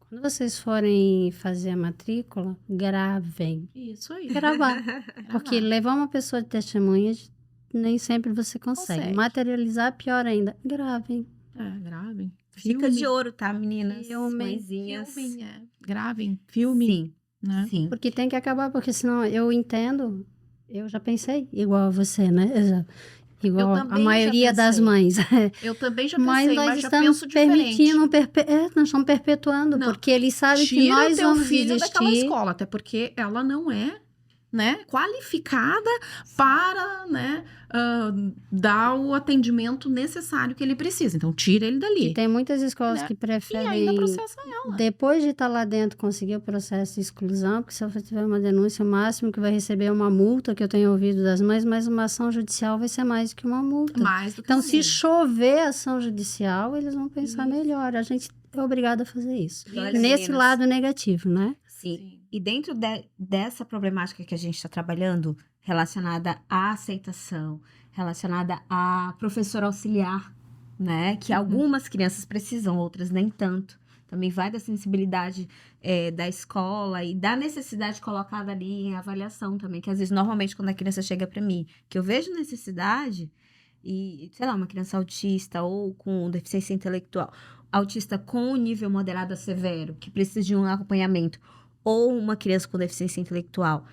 D: Quando vocês forem fazer a matrícula, gravem.
B: Isso aí.
D: Gravar. Porque levar uma pessoa de testemunha, nem sempre você consegue. Materializar, pior ainda. Gravem.
B: Gravem.
A: Fica de ouro, tá, meninas?
B: Mãezinhas. Gravem. Filme.
A: Sim.
B: Né?
A: Sim.
D: Porque tem que acabar, porque senão eu entendo, eu já pensei igual a você, né? Igual a maioria das mães.
B: Eu também já pensei, mas já penso
D: permitindo, nós estamos perpetuando, porque eles sabem que nós vamos
B: existir. Tira o teu filho daquela escola, até porque ela não é, né, qualificada para, né, dar o atendimento necessário que ele precisa. Então, tira ele dali.
D: E tem muitas escolas que preferem,
B: e ainda processa ela.
D: Depois de estar lá dentro, conseguir o processo de exclusão, porque se você tiver uma denúncia, o máximo que vai receber é uma multa, que eu tenho ouvido das mães, mas uma ação judicial vai ser mais do que uma multa.
B: Mais do que
D: então, se chover ação judicial, eles vão pensar melhor. A gente é obrigado a fazer isso. Nesse lado negativo, né?
A: Sim. E dentro dessa problemática que a gente está trabalhando, relacionada à aceitação, relacionada a professor auxiliar, né? Que algumas crianças precisam, outras nem tanto. Também vai da sensibilidade da escola e da necessidade colocada ali em avaliação também. Que às vezes, normalmente, quando a criança chega para mim, que eu vejo necessidade, e, sei lá, uma criança autista ou com deficiência intelectual, autista com nível moderado a severo, que precisa de um acompanhamento, ou uma criança com deficiência intelectual,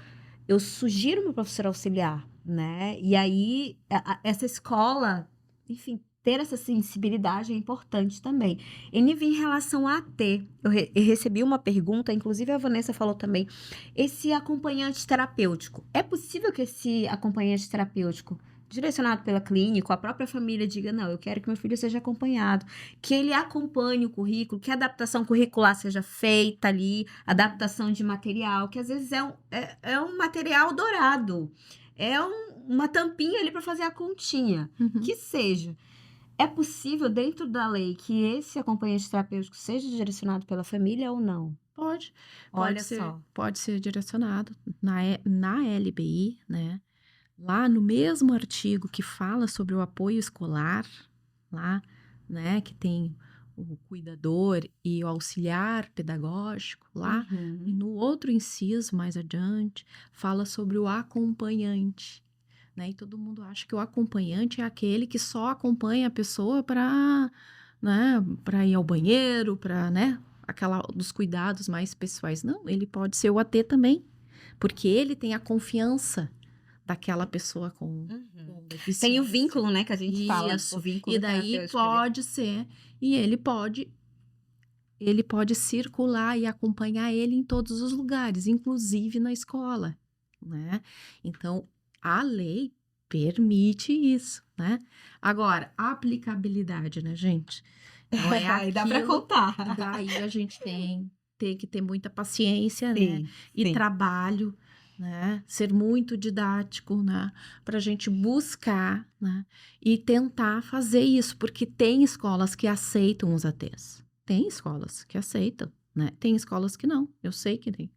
A: eu sugiro meu professor auxiliar, né? E aí, essa escola, enfim, ter essa sensibilidade é importante também. E em relação a AT, eu recebi uma pergunta, inclusive a Vanessa falou também, esse acompanhante terapêutico. É possível que esse acompanhante terapêutico, direcionado pela clínica, a própria família diga, não, eu quero que meu filho seja acompanhado, que ele acompanhe o currículo, que a adaptação curricular seja feita ali, adaptação de material, que às vezes é um material dourado, uma tampinha ali para fazer a continha, que seja. É possível, dentro da lei, que esse acompanhante terapêutico seja direcionado pela família ou não?
B: Pode
A: Olha
B: ser,
A: só.
B: pode ser direcionado na LBI, né? Lá no mesmo artigo que fala sobre o apoio escolar, lá, né, que tem o cuidador e o auxiliar pedagógico, lá, e no outro inciso, mais adiante, fala sobre o acompanhante, né? E todo mundo acha que o acompanhante é aquele que só acompanha a pessoa para, né, para ir ao banheiro, para, né, aquela dos cuidados mais pessoais. Não, ele pode ser o AT também, porque ele tem a confiança daquela pessoa com deficiência.
A: Tem o vínculo, né, que a gente fala.
B: Isso.
A: O vínculo
B: E daí
A: terapêutico ali.
B: pode ser, e ele pode circular e acompanhar ele em todos os lugares, inclusive na escola, né? Então, a lei permite isso, né? Agora, a aplicabilidade, né, gente? Não é
A: Aí dá pra
B: aquilo,
A: contar.
B: daí a gente tem que ter muita paciência, né? E
A: sim.
B: trabalho, né? Ser muito didático, né? Pra gente buscar, né? E tentar fazer isso, porque tem escolas que aceitam os ATs. Tem escolas que aceitam, né? Tem escolas que não. Eu sei que tem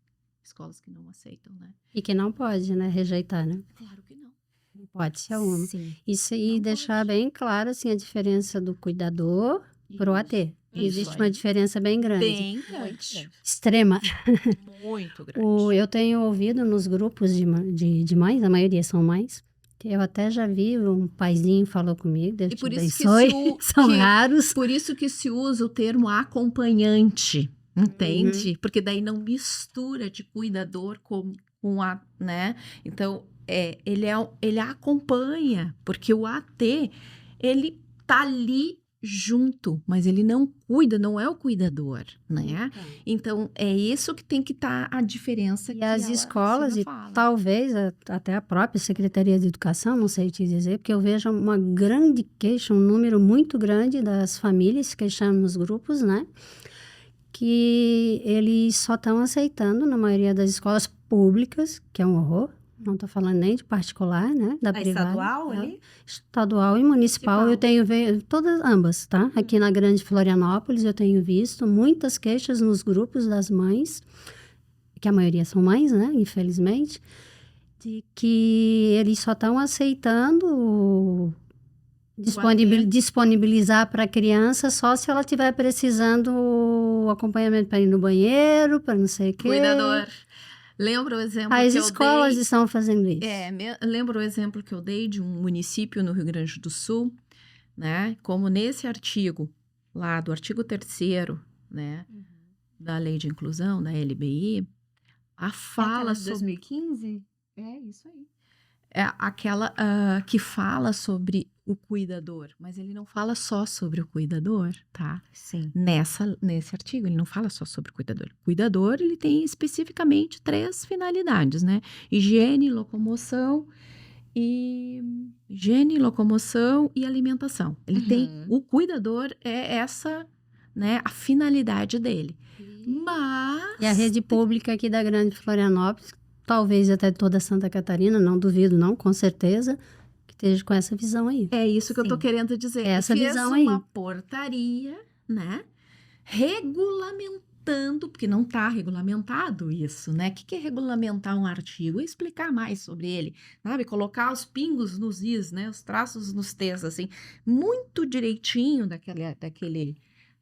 B: escolas que não aceitam, né?
D: E que não pode, né, rejeitar, né?
B: Claro que não.
D: Não pode ser uma.
A: Sim.
D: Isso aí
B: Não
D: deixar
B: pode.
D: bem claro, assim, a diferença do cuidador pro AT.
B: Isso
D: Existe
B: aí.
D: uma diferença bem grande.
B: Bem grande.
D: Extrema.
B: Muito grande.
D: Eu tenho ouvido nos grupos de mães, a maioria são mães, que eu até já vi, um paizinho falou comigo, Deus
B: E
D: te
B: por isso que
D: abençoe, são raros.
B: Por isso que se usa o termo acompanhante, entende? Porque daí não mistura de cuidador com a, né? Então, ele acompanha, porque o AT, ele tá ali junto, mas ele não cuida, não é o cuidador, né? Então, é isso que tem que estar a diferença
D: E
B: que
D: as
B: ela
D: escolas,
B: ensina,
D: e
B: fala.
D: talvez até a própria Secretaria de Educação, não sei te dizer, porque eu vejo uma grande queixa, um número muito grande das famílias queixando nos grupos, né? Que eles só estão aceitando, na maioria das escolas públicas, que é um horror, não estou falando nem de particular, né? Da
A: A
D: privada.
A: estadual
D: tá?
A: ali?
D: Estadual e municipal, eu tenho todas ambas, tá? Aqui na Grande Florianópolis eu tenho visto muitas queixas nos grupos das mães, que a maioria são mães, né? Infelizmente, de que eles só estão aceitando disponibilizar para a criança só se ela estiver precisando o acompanhamento para ir no banheiro, para não sei o quê.
B: Cuidador. Lembra o exemplo
D: As
B: que eu
D: escolas
B: dei?
D: estão fazendo isso.
B: Lembra o exemplo que eu dei de um município no Rio Grande do Sul, né? Como nesse artigo, lá do artigo 3º, né? Da Lei de Inclusão, da LBI, a fala
A: de
B: sobre...
A: 2015?
B: É isso aí. É aquela que fala sobre o cuidador, mas ele não fala só sobre o cuidador, tá?
A: Sim.
B: Nesse artigo, ele não fala só sobre o cuidador. O cuidador, ele tem especificamente 3 finalidades, né? Higiene, locomoção e alimentação. Ele tem, o cuidador é essa, né, a finalidade dele. Mas...
D: E a rede pública aqui da Grande Florianópolis, talvez até toda Santa Catarina, não duvido não, com certeza, que esteja com essa visão aí.
B: É isso que eu tô
A: Sim.
B: querendo dizer.
D: Essa
B: Fez
D: visão aí.
B: uma portaria, né? Regulamentando, porque não tá regulamentado isso, né? O que é regulamentar um artigo? É explicar mais sobre ele, sabe? Colocar os pingos nos is, né? Os traços nos t's, assim, muito direitinho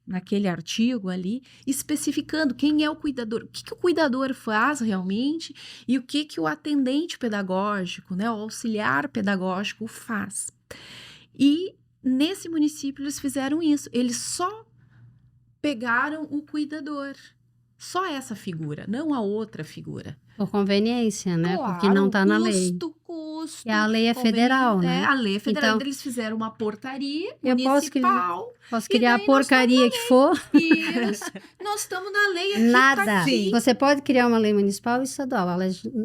B: naquele artigo ali, especificando quem é o cuidador, o que o cuidador faz realmente e o que o atendente pedagógico, né, o auxiliar pedagógico faz. E nesse município eles fizeram isso, eles só pegaram o cuidador, Só essa figura, não a outra figura.
D: Por conveniência, né?
B: Claro,
D: Porque não está na lei.
B: Custo.
D: E a lei é federal,
B: É,
D: né?
B: a lei é federal.
D: Então,
B: Eles fizeram uma portaria
D: eu
B: municipal.
D: posso
B: E
D: criar a
B: daí nós
D: porcaria que for.
B: Isso. Nós estamos na lei aqui.
D: Nada.
B: Tá aqui.
D: Você pode criar uma lei municipal e estadual.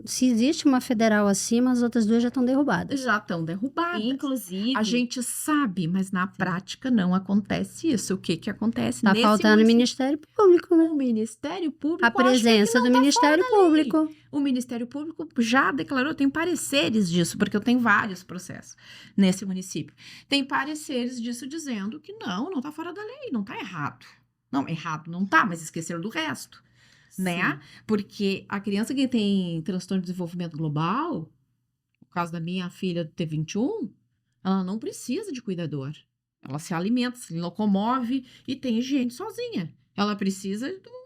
D: Se existe uma federal acima, as outras duas já estão derrubadas.
B: Já estão derrubadas.
A: Inclusive,
B: A gente sabe, mas na prática não acontece isso. O que que acontece
D: Tá
B: nesse
D: faltando o
B: município?
D: Ministério Público, né?
B: O Ministério Público,
D: A presença do Ministério Público.
B: O Ministério Público já declarou, tem pareceres disso, porque eu tenho vários processos nesse município. Tem pareceres disso dizendo que não está fora da lei, não está errado. Não, errado não está, mas esqueceram do resto, né? Porque a criança que tem transtorno de desenvolvimento global, no caso da minha filha do T21, ela não precisa de cuidador. Ela se alimenta, se locomove e tem higiene sozinha. Ela precisa do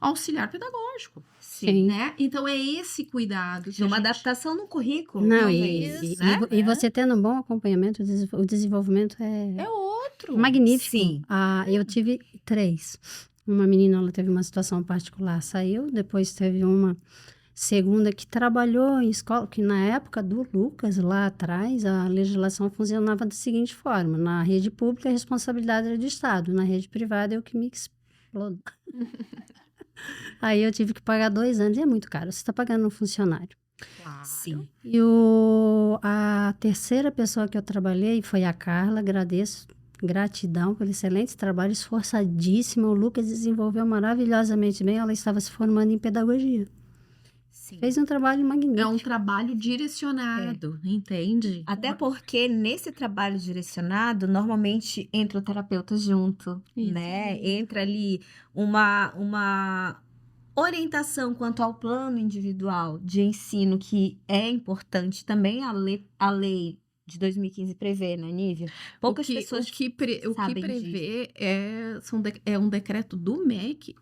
B: auxiliar pedagógico.
D: Sim.
B: Né? Então, é esse cuidado.
A: de uma adaptação no currículo.
D: Não,
A: talvez, né?
D: e você tendo um bom acompanhamento, o desenvolvimento
B: É outro.
D: magnífico.
A: Sim.
D: Eu tive 3. Uma menina, ela teve uma situação particular, saiu. Depois teve uma segunda que trabalhou em escola, que na época do Lucas, lá atrás, a legislação funcionava da seguinte forma. Na rede pública, a responsabilidade era do Estado. Na rede privada, eu que me explodi. Aí eu tive que pagar 2 anos. E é muito caro. Você está pagando um funcionário.
B: Claro.
A: Sim.
D: E a terceira pessoa que eu trabalhei foi a Carla. Agradeço, gratidão pelo excelente trabalho, esforçadíssima. O Lucas desenvolveu maravilhosamente bem. Ela estava se formando em pedagogia.
A: Sim.
D: Fez um trabalho magnífico.
B: É um trabalho direcionado, entende?
A: Até porque nesse trabalho direcionado, normalmente entra o terapeuta junto,
B: Isso.
A: né? Entra ali uma orientação quanto ao plano individual de ensino, que é importante também. A lei de 2015 prevê, né, Nívia? Poucas pessoas
B: o que
A: sabem
B: prevê é um decreto do MEC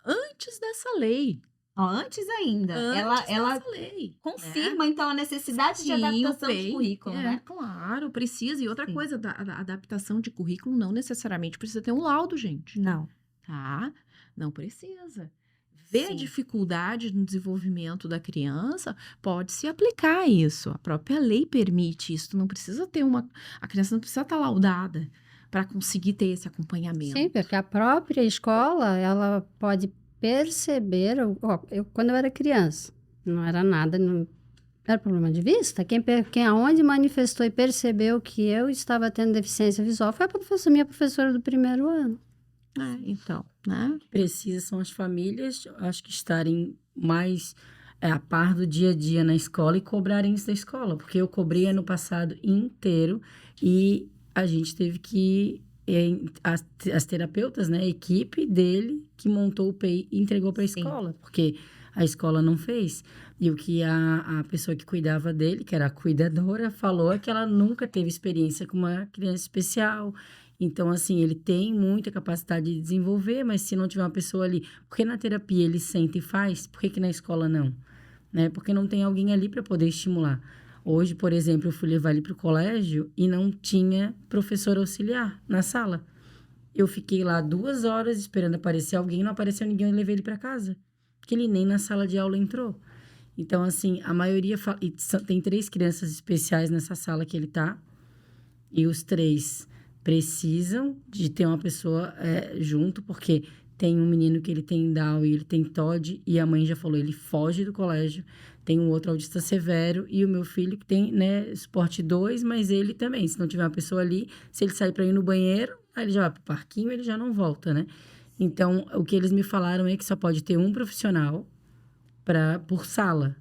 B: antes dessa lei.
A: Ó, antes ainda.
B: Antes
A: Ela
B: dessa lei.
A: confirma, então, a necessidade de
B: Sim,
A: adaptação
B: o
A: de
B: PEI,
A: currículo, né?
B: Claro, precisa. E outra
A: Sim.
B: coisa, da adaptação de currículo não necessariamente precisa ter um laudo, gente.
A: Não.
B: Tá? Não precisa. Ver a
A: Sim.
B: dificuldade no desenvolvimento da criança, pode se aplicar isso. A própria lei permite isso. Não precisa ter a criança não precisa estar laudada para conseguir ter esse acompanhamento.
D: Sim, porque a própria escola, ela pode perceber... quando eu era criança, não era nada... Não era problema de vista. Quem aonde manifestou e percebeu que eu estava tendo deficiência visual foi minha professora do primeiro ano.
B: Então, né?
C: Precisa são as famílias, acho que estarem mais a par do dia a dia na escola e cobrarem isso da escola, porque eu cobrei ano passado inteiro e a gente teve que as terapeutas, né, a equipe dele que montou o PEI e entregou para a escola, porque a escola não fez. E o que a pessoa que cuidava dele, que era a cuidadora, falou é que ela nunca teve experiência com uma criança especial. Então, assim, ele tem muita capacidade de desenvolver, mas se não tiver uma pessoa ali... Porque na terapia ele sente e faz, por que na escola não? Né? Porque não tem alguém ali para poder estimular. Hoje, por exemplo, eu fui levar ele para o colégio e não tinha professor auxiliar na sala. Eu fiquei lá 2 horas esperando aparecer alguém, não apareceu ninguém, eu levei ele para casa. Porque ele nem na sala de aula entrou. Então, assim, a maioria... Tem 3 crianças especiais nessa sala que ele tá. E os 3... precisam de ter uma pessoa junto, porque tem um menino que ele tem Down e ele tem TOD, e a mãe já falou, ele foge do colégio. Tem um outro autista severo, e o meu filho que tem, né, suporte 2, mas ele também, se não tiver uma pessoa ali, se ele sair para ir no banheiro, aí ele já vai pro parquinho, ele já não volta, né? Então, o que eles me falaram é que só pode ter um profissional por sala.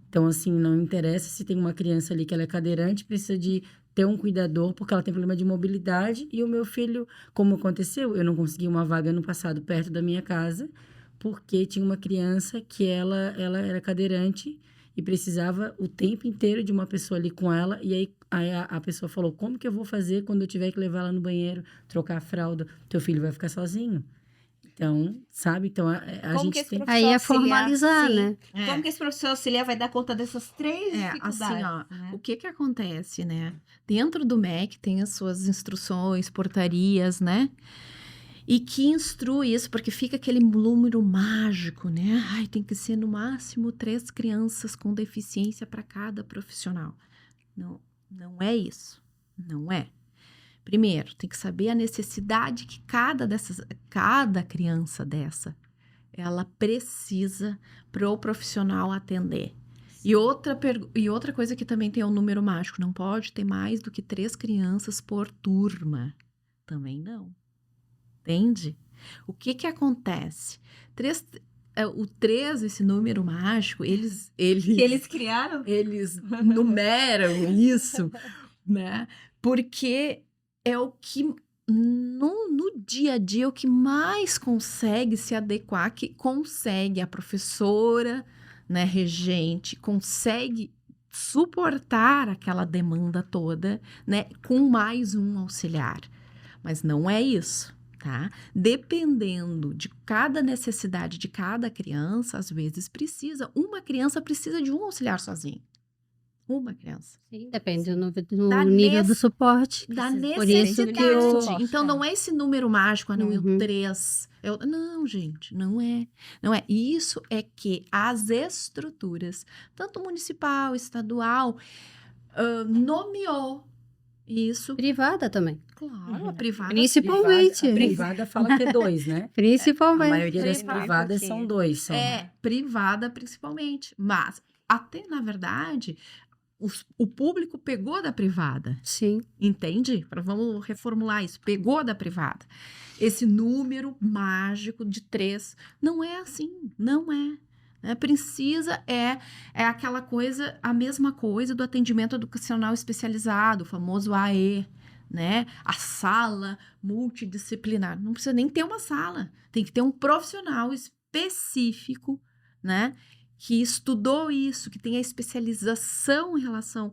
C: Então, assim, não interessa se tem uma criança ali que ela é cadeirante, precisa de ter um cuidador, porque ela tem problema de mobilidade. E o meu filho, como aconteceu, eu não consegui uma vaga no passado perto da minha casa, porque tinha uma criança que ela era cadeirante e precisava o tempo inteiro de uma pessoa ali com ela. E aí a pessoa falou, como que eu vou fazer quando eu tiver que levar ela no banheiro, trocar a fralda? Teu filho vai ficar sozinho. Então, sabe? Então, a
A: Como
C: gente
A: que esse
C: tem...
A: professor
D: Aí é
A: auxiliar,
D: formalizar,
A: sim.
D: né?
A: Como que esse professor auxiliar vai dar conta dessas 3 dificuldades?
B: Assim, ó,
A: né?
B: o que acontece, né? Dentro do MEC tem as suas instruções, portarias, né? e que instrui isso, porque fica aquele número mágico, né? Ai, tem que ser no máximo 3 crianças com deficiência para cada profissional. Não, não é isso. Não é. Primeiro, tem que saber a necessidade que cada criança dessa, ela precisa para o profissional atender. E outra coisa que também tem um número mágico, não pode ter mais do que 3 crianças por turma. Também não. Entende? O que acontece? O 3, esse número mágico, eles
A: Que eles criaram?
B: eles numeram isso, né? Porque é o que no dia a dia, o que mais consegue se adequar, que consegue a professora, né, regente, consegue suportar aquela demanda toda, né, com mais um auxiliar. Mas não é isso, tá? Dependendo de cada necessidade de cada criança, às vezes uma criança precisa de um auxiliar sozinho. Uma criança.
D: Sim, depende do
B: Da
D: nível do suporte.
B: Da
D: Por isso
B: necessidade.
D: que eu...
B: Então, não é esse número mágico, não é o
D: Uhum.
B: 3. Não, gente, não é. Não é. Isso é que as estruturas, tanto municipal, estadual, nomeou isso.
D: Privada também.
B: Claro, a privada.
D: Principalmente.
C: A privada fala que é 2, né? A
D: Principalmente.
C: maioria das
B: Privada,
C: privadas
A: sim.
C: são 2 só.
B: Privada principalmente. Mas, até na verdade, o público pegou da privada.
D: Sim.
B: Entende? Vamos reformular isso. Pegou da privada. Esse número mágico de 3 não é assim. Não é. Precisa é aquela coisa, a mesma coisa do atendimento educacional especializado, o famoso AE, né? A sala multidisciplinar. Não precisa nem ter uma sala. Tem que ter um profissional específico, né? Que estudou isso, que tem a especialização em relação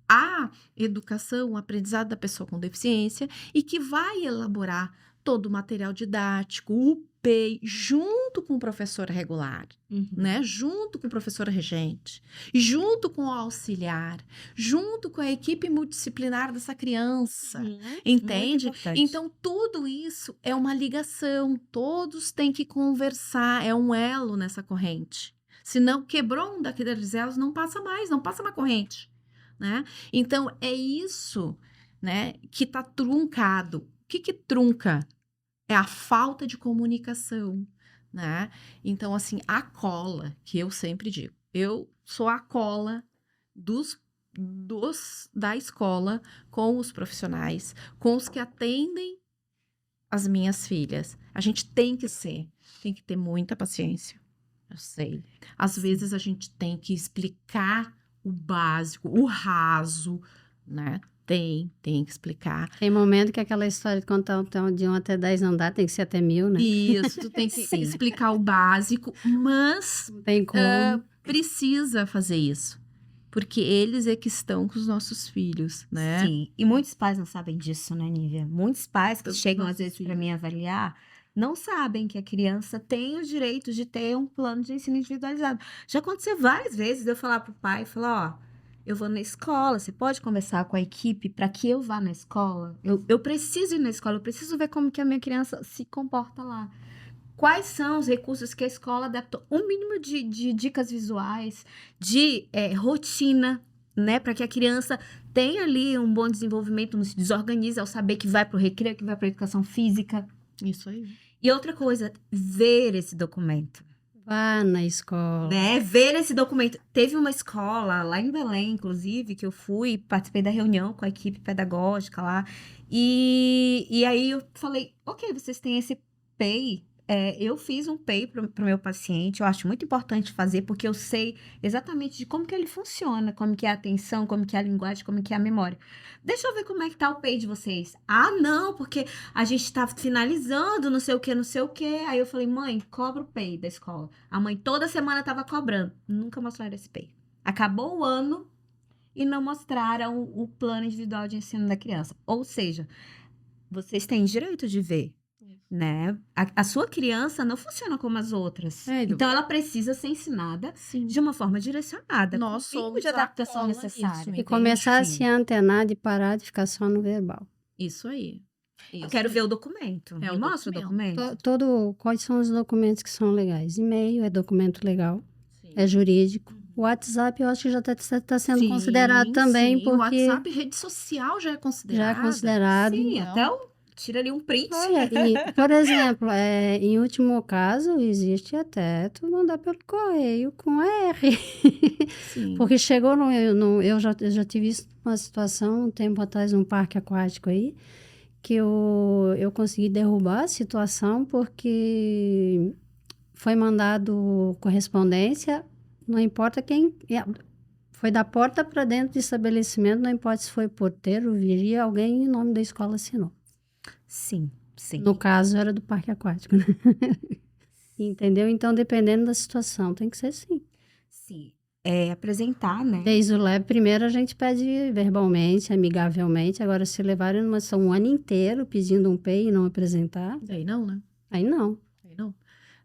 B: à educação, o aprendizado da pessoa com deficiência e que vai elaborar todo o material didático, o PEI, junto com o professor regular, né? Junto com o professor regente, junto com o auxiliar, junto com a equipe multidisciplinar dessa criança, entende? Então, tudo isso é uma ligação, todos têm que conversar, é um elo nessa corrente. Se não, quebrou um daqueles elos, não passa mais uma corrente, né? Então, é isso, né, que tá truncado. O que trunca? É a falta de comunicação, né? Então, assim, a cola, que eu sempre digo, eu sou a cola da escola com os profissionais, com os que atendem as minhas filhas. A gente tem que ter muita paciência. Eu sei. Às vezes a gente tem que explicar o básico, o raso, né? Tem que explicar.
D: Tem momento que aquela história de contar de 1 até 10 não dá, tem que ser até 1000, né?
B: Isso, tu tem que explicar o básico, mas
D: Não tem como.
B: precisa fazer isso. Porque eles é que estão com os nossos filhos, né?
A: Sim, e muitos pais não sabem disso, né, Nívia? Muitos pais que
B: Todos
A: chegam às
B: nossos
A: vezes para
B: filhos.
A: mim avaliar não sabem que a criança tem o direito de ter um plano de ensino individualizado. Já aconteceu várias vezes de eu falar pro pai, falar, ó, eu vou na escola, você pode conversar com a equipe para que eu vá na escola? Eu preciso ir na escola, eu preciso ver como que a minha criança se comporta lá. Quais são os recursos que a escola adaptou? Um mínimo de dicas visuais, de rotina, né? Para que a criança tenha ali um bom desenvolvimento, não se desorganize ao saber que vai para o recreio, que vai para a educação física.
B: Isso aí.
A: E outra coisa, ver esse documento.
D: Vá na escola.
A: Né? Ver esse documento. Teve uma escola lá em Belém, inclusive, que eu fui, participei da reunião com a equipe pedagógica lá. E aí eu falei, ok, vocês têm esse PEI. Eu fiz um PEI para o meu paciente, eu acho muito importante fazer, porque eu sei exatamente de como que ele funciona, como que é a atenção, como que é a linguagem, como que é a memória. Deixa eu ver como é que tá o PEI de vocês. Ah, não, porque a gente tá finalizando, não sei o que, não sei o que. Aí eu falei, mãe, cobra o PEI da escola. A mãe toda semana tava cobrando. Nunca mostraram esse PEI. Acabou o ano e não mostraram o plano individual de ensino da criança. Ou seja, vocês têm direito de ver. Né? A sua criança não funciona como as outras. Então, ela precisa ser ensinada
B: Sim.
A: de uma forma direcionada.
B: Nós
A: com o mínimo
B: somos
A: de adaptação
B: a cola
A: necessária.
B: nisso,
D: E
B: entende?
D: começar a se antenar de parar de ficar só no verbal.
B: Isso aí.
A: Eu
B: Isso
A: quero
B: aí.
A: ver o documento.
B: É
A: Me
B: o
A: mostra o documento.
D: Quais são os documentos que são legais? E-mail é documento legal,
B: Sim.
D: é jurídico. O WhatsApp eu acho que já está sendo considerado
B: Sim,
D: também,
B: sim. O
D: porque
B: WhatsApp, rede social já é
D: já é
B: considerada.
D: considerado.
A: Sim,
B: Então,
A: até tira ali um print.
D: Olha, e, por exemplo, em último caso, existe até tu mandar pelo correio com R.
B: sim.
D: Porque chegou eu já tive uma situação um tempo atrás num parque aquático aí, que eu consegui derrubar a situação porque foi mandado correspondência, não importa quem. Foi da porta para dentro do estabelecimento, não importa se foi porteiro, vigia, alguém em nome da escola assinou.
A: Sim, sim.
D: No caso, era do parque aquático, né? Entendeu? Então, dependendo da situação, tem que ser assim.
A: Sim. É apresentar, né?
D: Desde o leve, primeiro a gente pede verbalmente, amigavelmente. Agora, se levarem um ano inteiro pedindo um PEI e não apresentar,
B: Daí não, né?
D: aí não.
B: Aí não.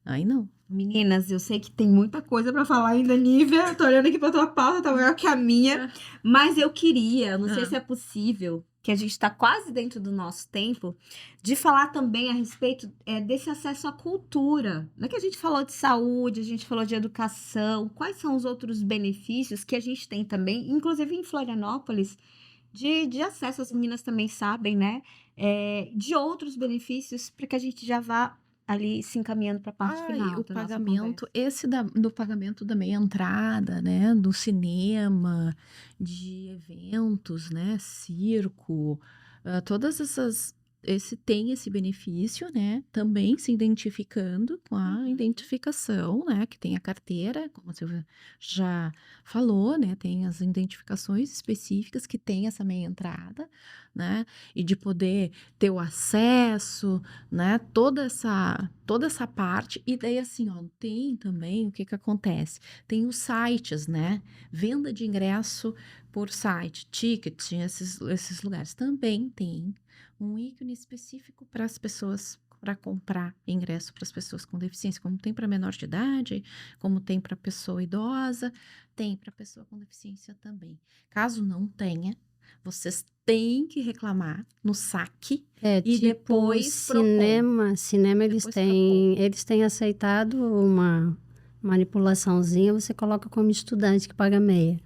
B: Aí não.
A: Meninas, eu sei que tem muita coisa pra falar ainda, Nívia. Tô olhando aqui pra tua pauta, tá maior que a minha. Mas eu queria, não sei se é possível, que a gente tá quase dentro do nosso tempo, de falar também a respeito desse acesso à cultura. Não é que a gente falou de saúde, a gente falou de educação. Quais são os outros benefícios que a gente tem também, inclusive em Florianópolis, de acesso, as meninas também sabem, né? De outros benefícios, para que a gente já vá ali se encaminhando para a parte final
B: O
A: da nossa
B: pagamento,
A: conversa.
B: esse do pagamento da meia entrada, né? Do cinema, de eventos, né? Circo, todas essas. Tem esse benefício, né? Também se identificando com a identificação, né? Que tem a carteira, como você já falou, né? Tem as identificações específicas que tem essa meia entrada, né? E de poder ter o acesso, né? Toda essa parte. E daí, assim, ó, tem também o que acontece? Tem os sites, né? Venda de ingresso por site, ticket, esses lugares também tem um ícone específico para as pessoas, para comprar ingresso para as pessoas com deficiência, como tem para menor de idade, como tem para pessoa idosa, tem para pessoa com deficiência também. Caso não tenha, vocês têm que reclamar no saque e depois
D: cinema eles têm aceitado uma manipulaçãozinha, você coloca como estudante que paga meia.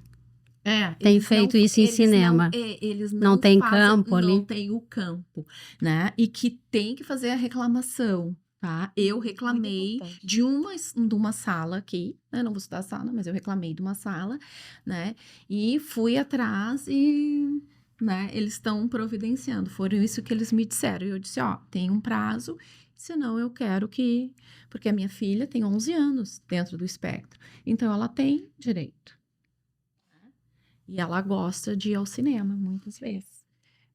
D: Tem feito isso em cinema.
B: Eles
D: não tem campo ali.
B: Não tem o campo, né? E que tem que fazer a reclamação, tá? Eu reclamei de uma sala aqui, né? Não vou citar a sala, mas eu reclamei de uma sala, né? E fui atrás e, né? Eles estão providenciando. Foram isso que eles me disseram. E eu disse, ó, tem um prazo, senão eu quero que... Porque a minha filha tem 11 anos dentro do espectro. Então, ela tem direito. E ela gosta de ir ao cinema, muitas vezes.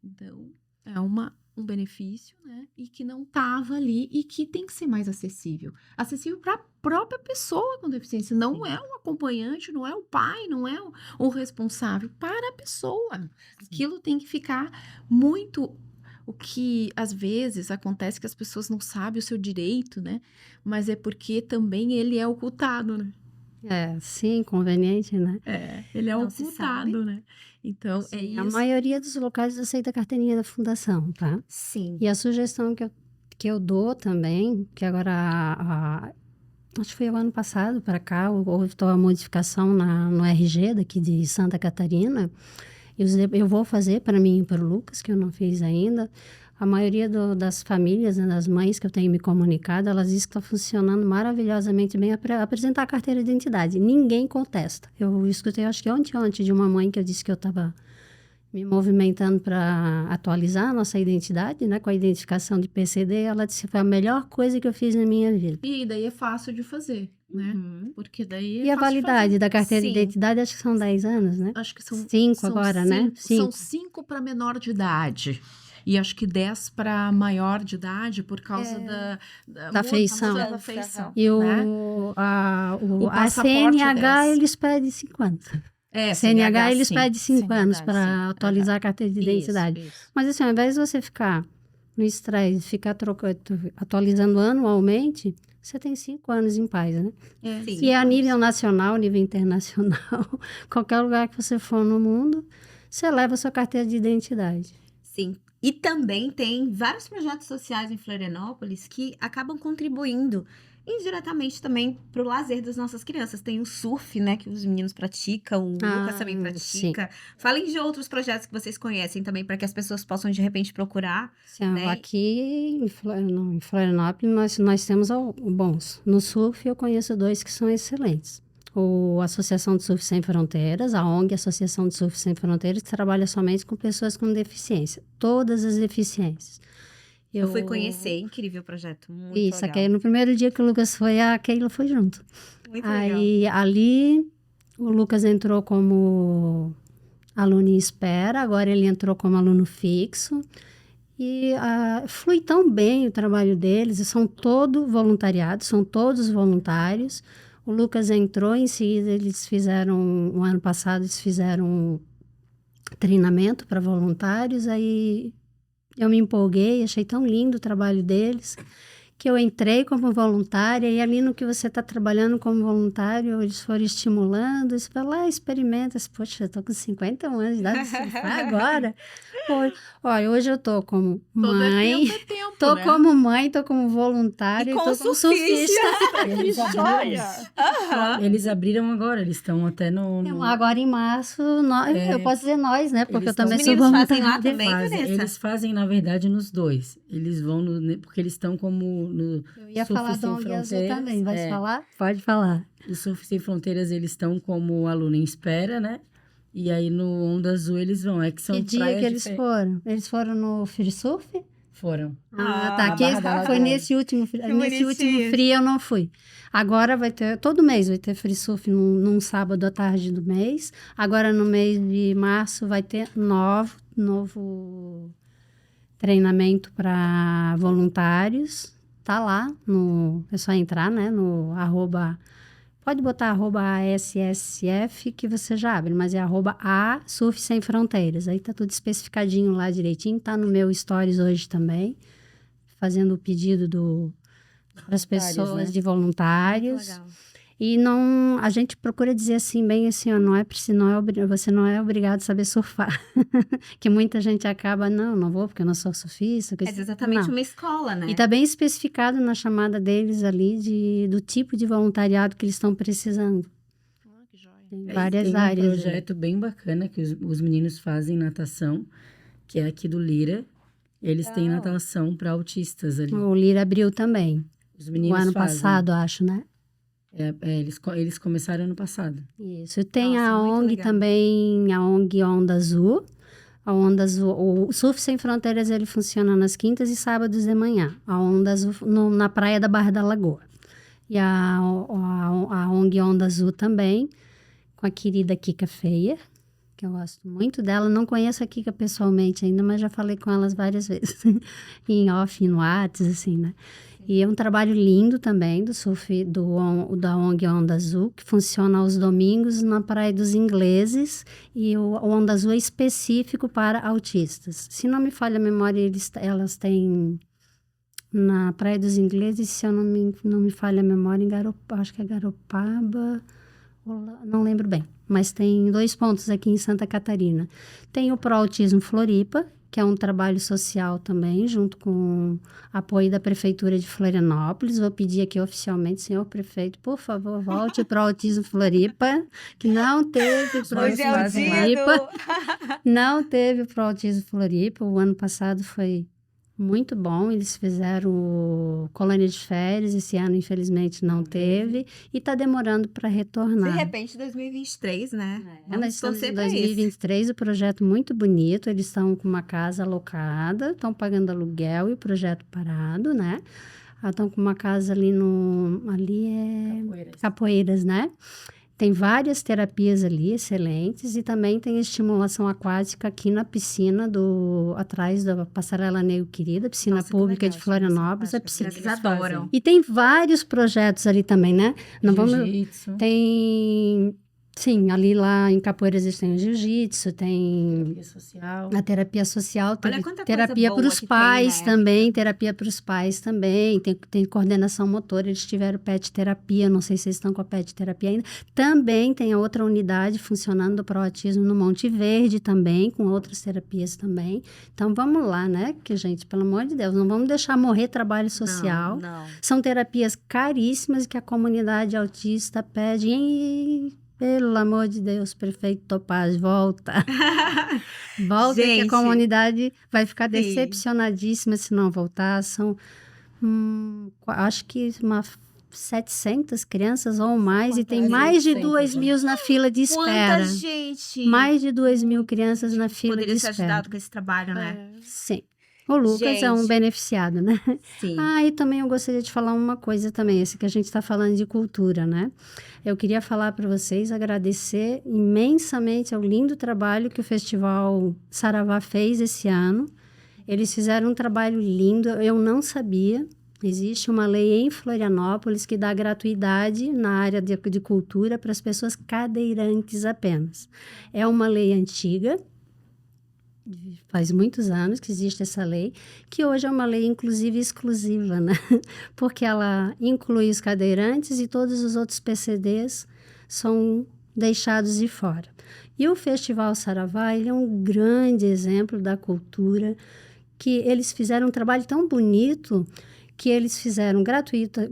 B: Então, é um benefício, né? E que não estava ali e que tem que ser mais acessível. Acessível para a própria pessoa com deficiência. Não é o acompanhante, não é o pai, não é o responsável. Para a pessoa. Aquilo tem que ficar muito... O que, às vezes, acontece que as pessoas não sabem o seu direito, né? Mas é porque também ele é ocultado, né?
D: Sim, conveniente, né?
B: Ele é
A: Não se sabe.
B: ocultado, né? Então, é
D: Sim,
B: isso.
D: a maioria dos locais aceita a carteirinha da fundação, tá?
A: Sim.
D: E a sugestão que eu dou também, que agora, acho que foi o ano passado para cá, houve uma modificação no RG daqui de Santa Catarina, eu vou fazer para mim e para o Lucas, que eu não fiz ainda. A maioria das famílias, né, das mães que eu tenho me comunicado, elas dizem que está funcionando maravilhosamente bem apresentar a carteira de identidade. Ninguém contesta. Eu escutei, acho que ontem, de uma mãe que eu disse que eu estava me movimentando para atualizar a nossa identidade, né, com a identificação de PCD. Ela disse que foi a melhor coisa que eu fiz na minha vida.
B: E daí é fácil de fazer, né? Porque daí
D: E a validade da carteira de identidade, acho que são 10 anos, né?
B: Acho que são
D: 5 agora, né?
B: São 5 para menor de idade. E acho que 10 para maior de idade por causa
D: da feição.
B: Da feição.
D: E
B: né?
D: a
B: passaporte
D: CNH,
B: 10.
D: eles pedem 5 anos.
B: CNH,
D: eles
B: sim.
D: pedem 5 anos
B: sim.
D: para atualizar a carteira de identidade.
B: Isso.
D: Mas assim, ao invés de você ficar no estresse, ficar atualizando anualmente, você tem 5 anos em paz, né?
A: Sim.
D: E a nível nacional, nível internacional, qualquer lugar que você for no mundo, você leva a sua carteira de identidade.
A: Sim. E também tem vários projetos sociais em Florianópolis que acabam contribuindo indiretamente também para o lazer das nossas crianças. Tem o surf, né, que os meninos praticam, o Lucas também pratica. Falem de outros projetos que vocês conhecem também, para que as pessoas possam, de repente, procurar.
D: Sim,
A: né?
D: aqui em Florianópolis nós temos bons. No surf eu conheço 2 que são excelentes. A Associação de Surf Sem Fronteiras, a ONG Associação de Surf Sem Fronteiras, que trabalha somente com pessoas com deficiência. Todas as deficiências.
A: Eu fui conhecer, incrível projeto, muito
D: Isso,
A: legal.
D: aqui, no primeiro dia que o Lucas foi, a Keila foi junto.
A: Muito legal.
D: Aí, ali, o Lucas entrou como aluno em espera, agora ele entrou como aluno fixo. E flui tão bem o trabalho deles, são todos voluntariados, são todos voluntários. O Lucas entrou, em seguida eles fizeram, no ano passado, eles fizeram um treinamento para voluntários, aí eu me empolguei, achei tão lindo o trabalho deles, que eu entrei como voluntária, e ali no que você está trabalhando como voluntário, eles foram estimulando, eles falaram, experimenta, poxa, eu estou com 51 anos de idade de surfar agora. Olha, hoje eu estou como mãe, estou
B: né?
D: como mãe, estou como voluntária,
A: E
D: estou
A: como
D: como
A: surfista.
C: Eles abriram, eles abriram agora, eles estão até no...
D: Agora em março, eu posso dizer nós, né? Porque
C: Eles
D: eu também
A: Os
D: sou
A: meninos fazem lá
D: voluntária.
A: também, Vanessa?
C: Eles fazem, na verdade, nos dois. Eles vão, porque eles estão como no
D: Eu ia
C: Surf
D: falar
C: Sem
D: do ONG Azul
C: Fronteiras,
D: também, vai falar? Pode falar.
C: No Surf Sem Fronteiras, eles estão como aluno em espera, né? E aí, no Onda Azul, eles vão. É que são
D: Que dia
C: praias
D: que eles
C: diferentes.
D: foram? Eles foram no Free Surf?
C: Foram.
A: Ah,
D: Tá.
C: na Barra da
D: Foi
C: Lagoa.
D: nesse último
A: bonitinho.
D: free eu não fui. Agora vai ter, todo mês vai ter Free Surf num sábado à tarde do mês. Agora no mês de março vai ter novo treinamento para voluntários. Tá lá, é só entrar, né, no @ pode botar @ASSF que você já abre, mas é @A Surf Sem Fronteiras. Aí tá tudo especificadinho lá direitinho. Tá no meu stories hoje também, fazendo o pedido das pessoas,
C: né?
D: de voluntários.
A: Legal.
D: E a gente procura dizer assim, bem assim, ó, você não é obrigado a saber surfar. Que muita gente acaba, não vou porque eu não sou surfista.
A: É exatamente
D: Não.
A: uma escola, né?
D: E está bem especificado na chamada deles ali do tipo de voluntariado que eles estão precisando.
B: Que joia.
D: Tem
C: Tem
D: várias
C: um
D: áreas.
C: projeto bem bacana que os meninos fazem natação, que é aqui do Lira. Eles têm natação para autistas ali.
D: O Lira abriu também.
C: Os
D: O
C: meninos
D: ano
C: fazem.
D: passado, acho, né?
C: Eles começaram ano passado.
D: Isso. Tem
A: Nossa,
D: a
A: muito
D: ONG
A: legal.
D: também, a ONG Onda Azul. A Onda Azul, o Surf Sem Fronteiras, ele funciona nas quintas e sábados de manhã. A Onda Azul na praia da Barra da Lagoa. E a ONG Onda Azul também, com a querida Kika Feia, que eu gosto muito dela. Não conheço a Kika pessoalmente ainda, mas já falei com elas várias vezes. Em off, no WhatsApp, assim, né? E é um trabalho lindo também do surf da ONG Onda Azul, que funciona aos domingos na Praia dos Ingleses, e o Onda Azul é específico para autistas. Se não me falha a memória, elas têm na Praia dos Ingleses, se eu não me falha a memória, acho que é Garopaba, não lembro bem, mas tem 2 pontos aqui em Santa Catarina. Tem o Pro Autismo Floripa, que é um trabalho social também, junto com apoio da Prefeitura de Florianópolis. Vou pedir aqui oficialmente, senhor prefeito, por favor, volte para o Autismo Floripa, que não teve para o
A: Hoje é o
D: Autismo
A: dia
D: Floripa. Não teve para o Autismo Floripa. O ano passado foi muito bom. Eles fizeram colônia de férias. Esse ano, infelizmente, não teve. E está demorando para
A: De
D: retornar.
A: repente, 2023, né?
D: Nós
A: Vamos
D: estamos
A: torcer
D: em
A: para isso.
D: 2023, o projeto muito bonito. Eles estão com uma casa alocada, estão pagando aluguel e o projeto parado, né? Estão com uma casa ali Capoeiras, né? Tem várias terapias ali excelentes e também tem estimulação aquática aqui na piscina atrás da Passarela Negro Querida, piscina
A: Nossa, que
D: pública
A: legal,
D: de Florianópolis. A
A: estimulação
D: piscina.
A: aquática. Eles adoram.
D: E tem vários projetos ali também, né? Não vamos.
C: Jiu-jitsu.
D: Tem Sim, ali lá em Capoeiras tem o jiu-jitsu, tem
C: Terapia social.
D: a terapia social,
A: Olha
D: teve
A: quanta coisa
D: terapia para
A: boa
D: os
A: que tem,
D: pais
A: né?
D: também, terapia para os pais também, tem coordenação motora, eles tiveram pet terapia, não sei se vocês estão com a pet terapia ainda. Também tem a outra unidade funcionando do Proatismo no Monte Verde também, com outras terapias também. Então vamos lá, né? Que, gente, pelo amor de Deus, não vamos deixar morrer trabalho social.
A: Não.
D: São terapias caríssimas que a comunidade autista pede. E, pelo amor de Deus, prefeito Topaz, volta. Volta que a
A: Gente,
D: comunidade vai ficar
A: sim.
D: decepcionadíssima se não voltar. São, acho que 700 crianças ou mais, e tem
A: Quantas
D: mais de
C: 800,
D: 2 mil na fila de espera.
A: Quanta gente
D: Mais de 2 mil crianças na fila
A: poderia
D: de
A: ser
D: espera.
A: ajudado com esse trabalho, né?
D: Sim. O Lucas é um
A: Gente.
D: beneficiado, né?
A: Sim.
D: E também eu gostaria de falar uma coisa também, esse que a gente está falando de cultura, né? Eu queria falar para vocês, agradecer imensamente ao lindo trabalho que o Festival Saravá fez esse ano. Eles fizeram um trabalho lindo, eu não sabia. Existe uma lei em Florianópolis que dá gratuidade na área de cultura para as pessoas cadeirantes apenas. É uma lei antiga, faz muitos anos que existe essa lei, que hoje é uma lei, inclusive, exclusiva, né? Porque ela inclui os cadeirantes e todos os outros PCDs são deixados de fora. E o Festival Saravá, ele é um grande exemplo da cultura, que eles fizeram um trabalho tão bonito que eles fizeram gratuita,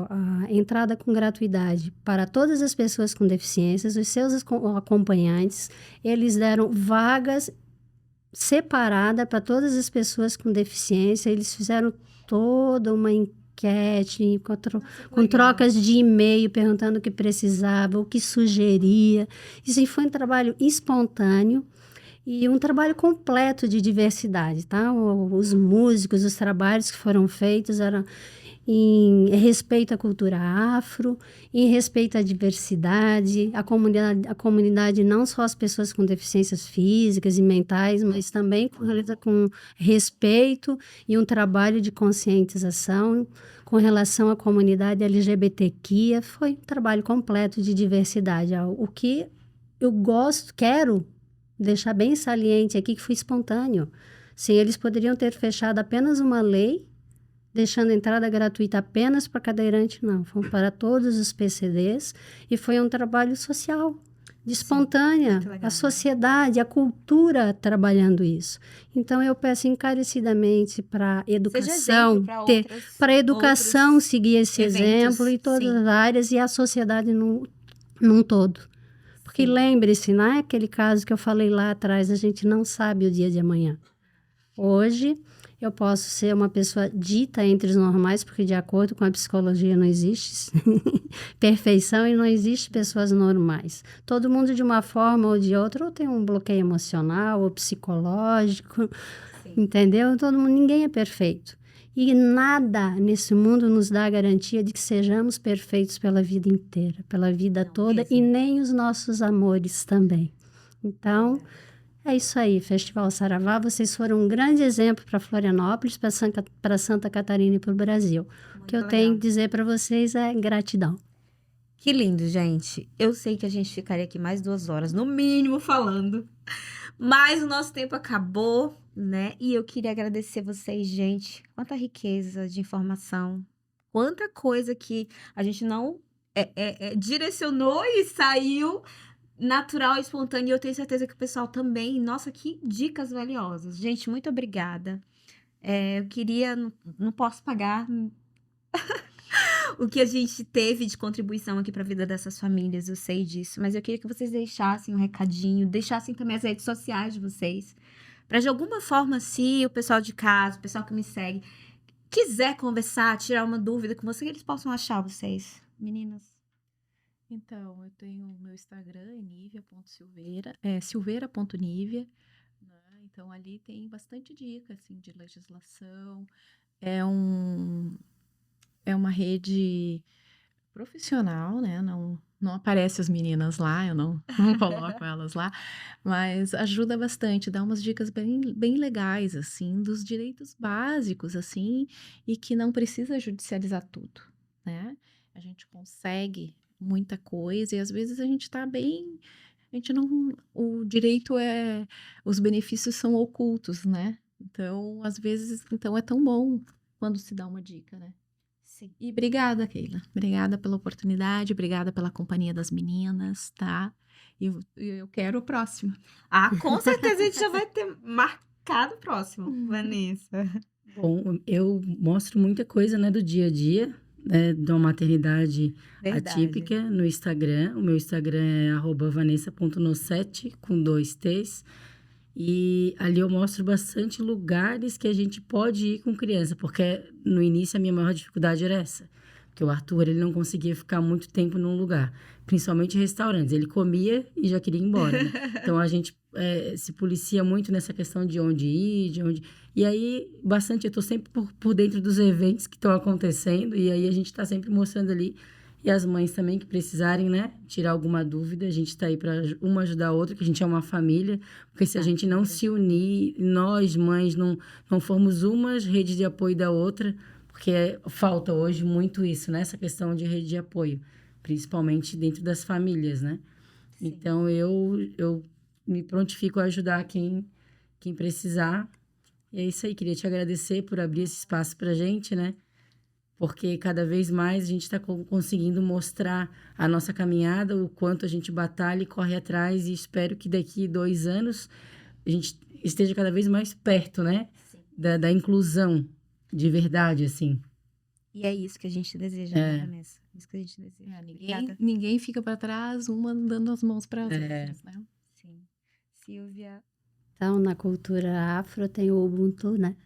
D: a entrada com gratuidade para todas as pessoas com deficiências, os seus acompanhantes, eles deram vagas separada para todas as pessoas com deficiência. Eles fizeram toda uma enquete com trocas de e-mail perguntando o que precisava, o que sugeria. Isso foi um trabalho espontâneo e um trabalho completo de diversidade, tá? Os músicos, os trabalhos que foram feitos eram em respeito à cultura afro, em respeito à diversidade, a comunidade não só as pessoas com deficiências físicas e mentais, mas também com respeito e um trabalho de conscientização com relação à comunidade LGBTQIA. Foi um trabalho completo de diversidade. O que eu quero deixar bem saliente aqui, que foi espontâneo. Sim, eles poderiam ter fechado apenas uma lei, deixando entrada gratuita apenas para cadeirante, não. Foi para todos os PCDs e foi um trabalho social, de espontânea.
A: muito legal.
D: A sociedade, a cultura trabalhando isso. Então, eu peço encarecidamente para a
A: Seja
D: educação,
A: exemplo para outras.
D: para a educação
A: outros
D: seguir esse
A: eventos,
D: exemplo em todas
A: sim.
D: as áreas e a sociedade num todo. Porque lembre-se, não é aquele caso que eu falei lá atrás, a gente não sabe o dia de amanhã. Hoje, eu posso ser uma pessoa dita entre os normais, porque de acordo com a psicologia não existe perfeição e não existe pessoas normais. Todo mundo de uma forma ou de outra, ou tem um bloqueio emocional ou psicológico, entendeu? Ninguém é perfeito. E nada nesse mundo nos dá a garantia de que sejamos perfeitos pela vida inteira, pela vida toda,
A: mesmo.
D: e nem os nossos amores também. Então, é isso aí, Festival Saravá. Vocês foram um grande exemplo para Florianópolis, para Santa Catarina e para o Brasil. O que eu tenho que dizer para vocês é gratidão.
A: Que lindo, gente. Eu sei que a gente ficaria aqui mais 2 horas, no mínimo, falando. Mas o nosso tempo acabou, né? E eu queria agradecer vocês, gente. Quanta riqueza de informação. Quanta coisa que a gente não direcionou e saiu natural e espontâneo. E eu tenho certeza que o pessoal também. Nossa, que dicas valiosas. Gente, muito obrigada. Eu queria... Não posso pagar... o que a gente teve de contribuição aqui para a vida dessas famílias, eu sei disso, mas eu queria que vocês deixassem um recadinho, deixassem também as redes sociais de vocês, para de alguma forma, se o pessoal de casa, o pessoal que me segue, quiser conversar, tirar uma dúvida com vocês, eles possam achar vocês, meninas.
B: Então, eu tenho o meu Instagram, é nivia.silveira, silveira.nivia, né? Então, ali tem bastante dica, assim, de legislação. É uma rede profissional, né? Não aparece as meninas lá, eu não coloco elas lá, mas ajuda bastante, dá umas dicas bem legais, assim, dos direitos básicos, assim, e que não precisa judicializar tudo, né? A gente consegue, muita coisa, e às vezes a gente tá bem. A gente não. O direito é. Os benefícios são ocultos, né? Então, às vezes, então é tão bom quando se dá uma dica, né?
A: Sim.
B: E obrigada, Keila. Obrigada pela oportunidade, obrigada pela companhia das meninas, tá? E eu quero o próximo.
A: Com certeza a gente já vai ter marcado o próximo, Vanessa.
C: Bom, eu mostro muita coisa, né, do dia a dia, né, de uma maternidade
A: Verdade.
C: atípica no Instagram. O meu Instagram é @vanessa.nosset, com 2 T's. E ali eu mostro bastante lugares que a gente pode ir com criança, porque no início a minha maior dificuldade era essa. Porque o Arthur, ele não conseguia ficar muito tempo num lugar, principalmente em restaurantes. Ele comia e já queria ir embora, né? Então a gente se policia muito nessa questão de onde ir, de onde... E aí, bastante, eu tô sempre por dentro dos eventos que estão acontecendo, e aí a gente tá sempre mostrando ali. E as mães também que precisarem, né, tirar alguma dúvida, a gente tá aí para uma ajudar a outra, que a gente é uma família, porque se a gente não se unir, nós mães não formos uma rede de apoio da outra, porque falta hoje muito isso, né, essa questão de rede de apoio, principalmente dentro das famílias, né?
A: Sim.
C: Então eu me prontifico a ajudar quem precisar. E é isso aí, queria te agradecer por abrir esse espaço pra gente, né? Porque cada vez mais a gente está conseguindo mostrar a nossa caminhada, o quanto a gente batalha e corre atrás, e espero que daqui 2 anos a gente esteja cada vez mais perto, né?
A: Sim.
C: Da inclusão de verdade, assim.
A: E é isso que a gente deseja, né, Vanessa? É isso que a gente deseja. Obrigada.
B: Ninguém fica para trás, uma dando as mãos para as outras, né?
A: Sim. Silvia.
D: Então, na cultura afro tem o Ubuntu, né?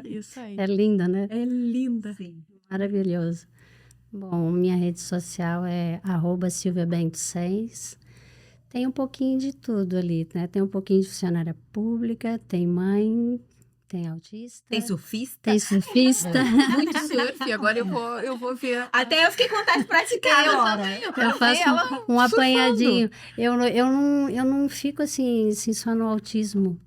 B: Isso aí.
D: É linda, né?
B: É linda.
A: Sim.
D: Maravilhoso. Bom, minha rede social é @silviabento6. Tem um pouquinho de tudo ali, né? Tem um pouquinho de funcionária pública, tem mãe, tem autista.
A: Tem surfista?
D: Tem surfista.
B: Muito surf, agora eu vou ver.
A: Até eu fiquei com vontade de praticar agora.
D: Eu faço um apanhadinho. Eu não fico assim só no autismo,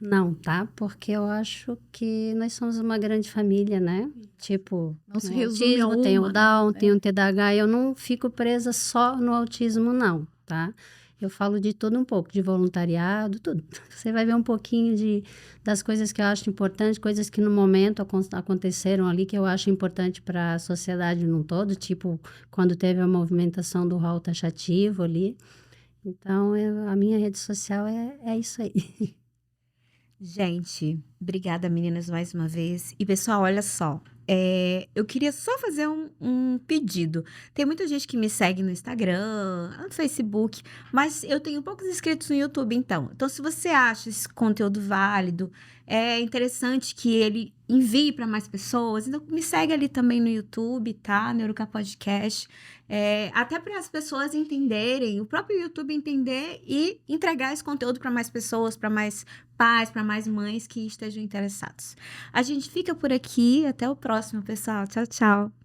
D: não, tá? Porque eu acho que nós somos uma grande família, né? Tipo,
B: Não se
D: tem o
B: resume a
D: autismo, tem o
B: uma,
D: Down,
B: né?
D: tem o TDAH. Eu não fico presa só no autismo, não, tá? Eu falo de tudo um pouco, de voluntariado, tudo. Você vai ver um pouquinho das coisas que eu acho importante, coisas que no momento aconteceram ali, que eu acho importante para a sociedade num todo, tipo, quando teve a movimentação do rol taxativo ali. Então, a minha rede social é isso aí.
A: Gente, obrigada, meninas, mais uma vez. E, pessoal, olha só. Eu queria só fazer um pedido. Tem muita gente que me segue no Instagram, no Facebook, mas eu tenho poucos inscritos no YouTube, então. Então, se você acha esse conteúdo válido, é interessante que ele envie para mais pessoas, então me segue ali também no YouTube, tá? Neuroca Podcast. Até para as pessoas entenderem, o próprio YouTube entender e entregar esse conteúdo para mais pessoas, para mais pais, para mais mães que estejam interessados. A gente fica por aqui. Até o próximo, pessoal. Tchau, tchau.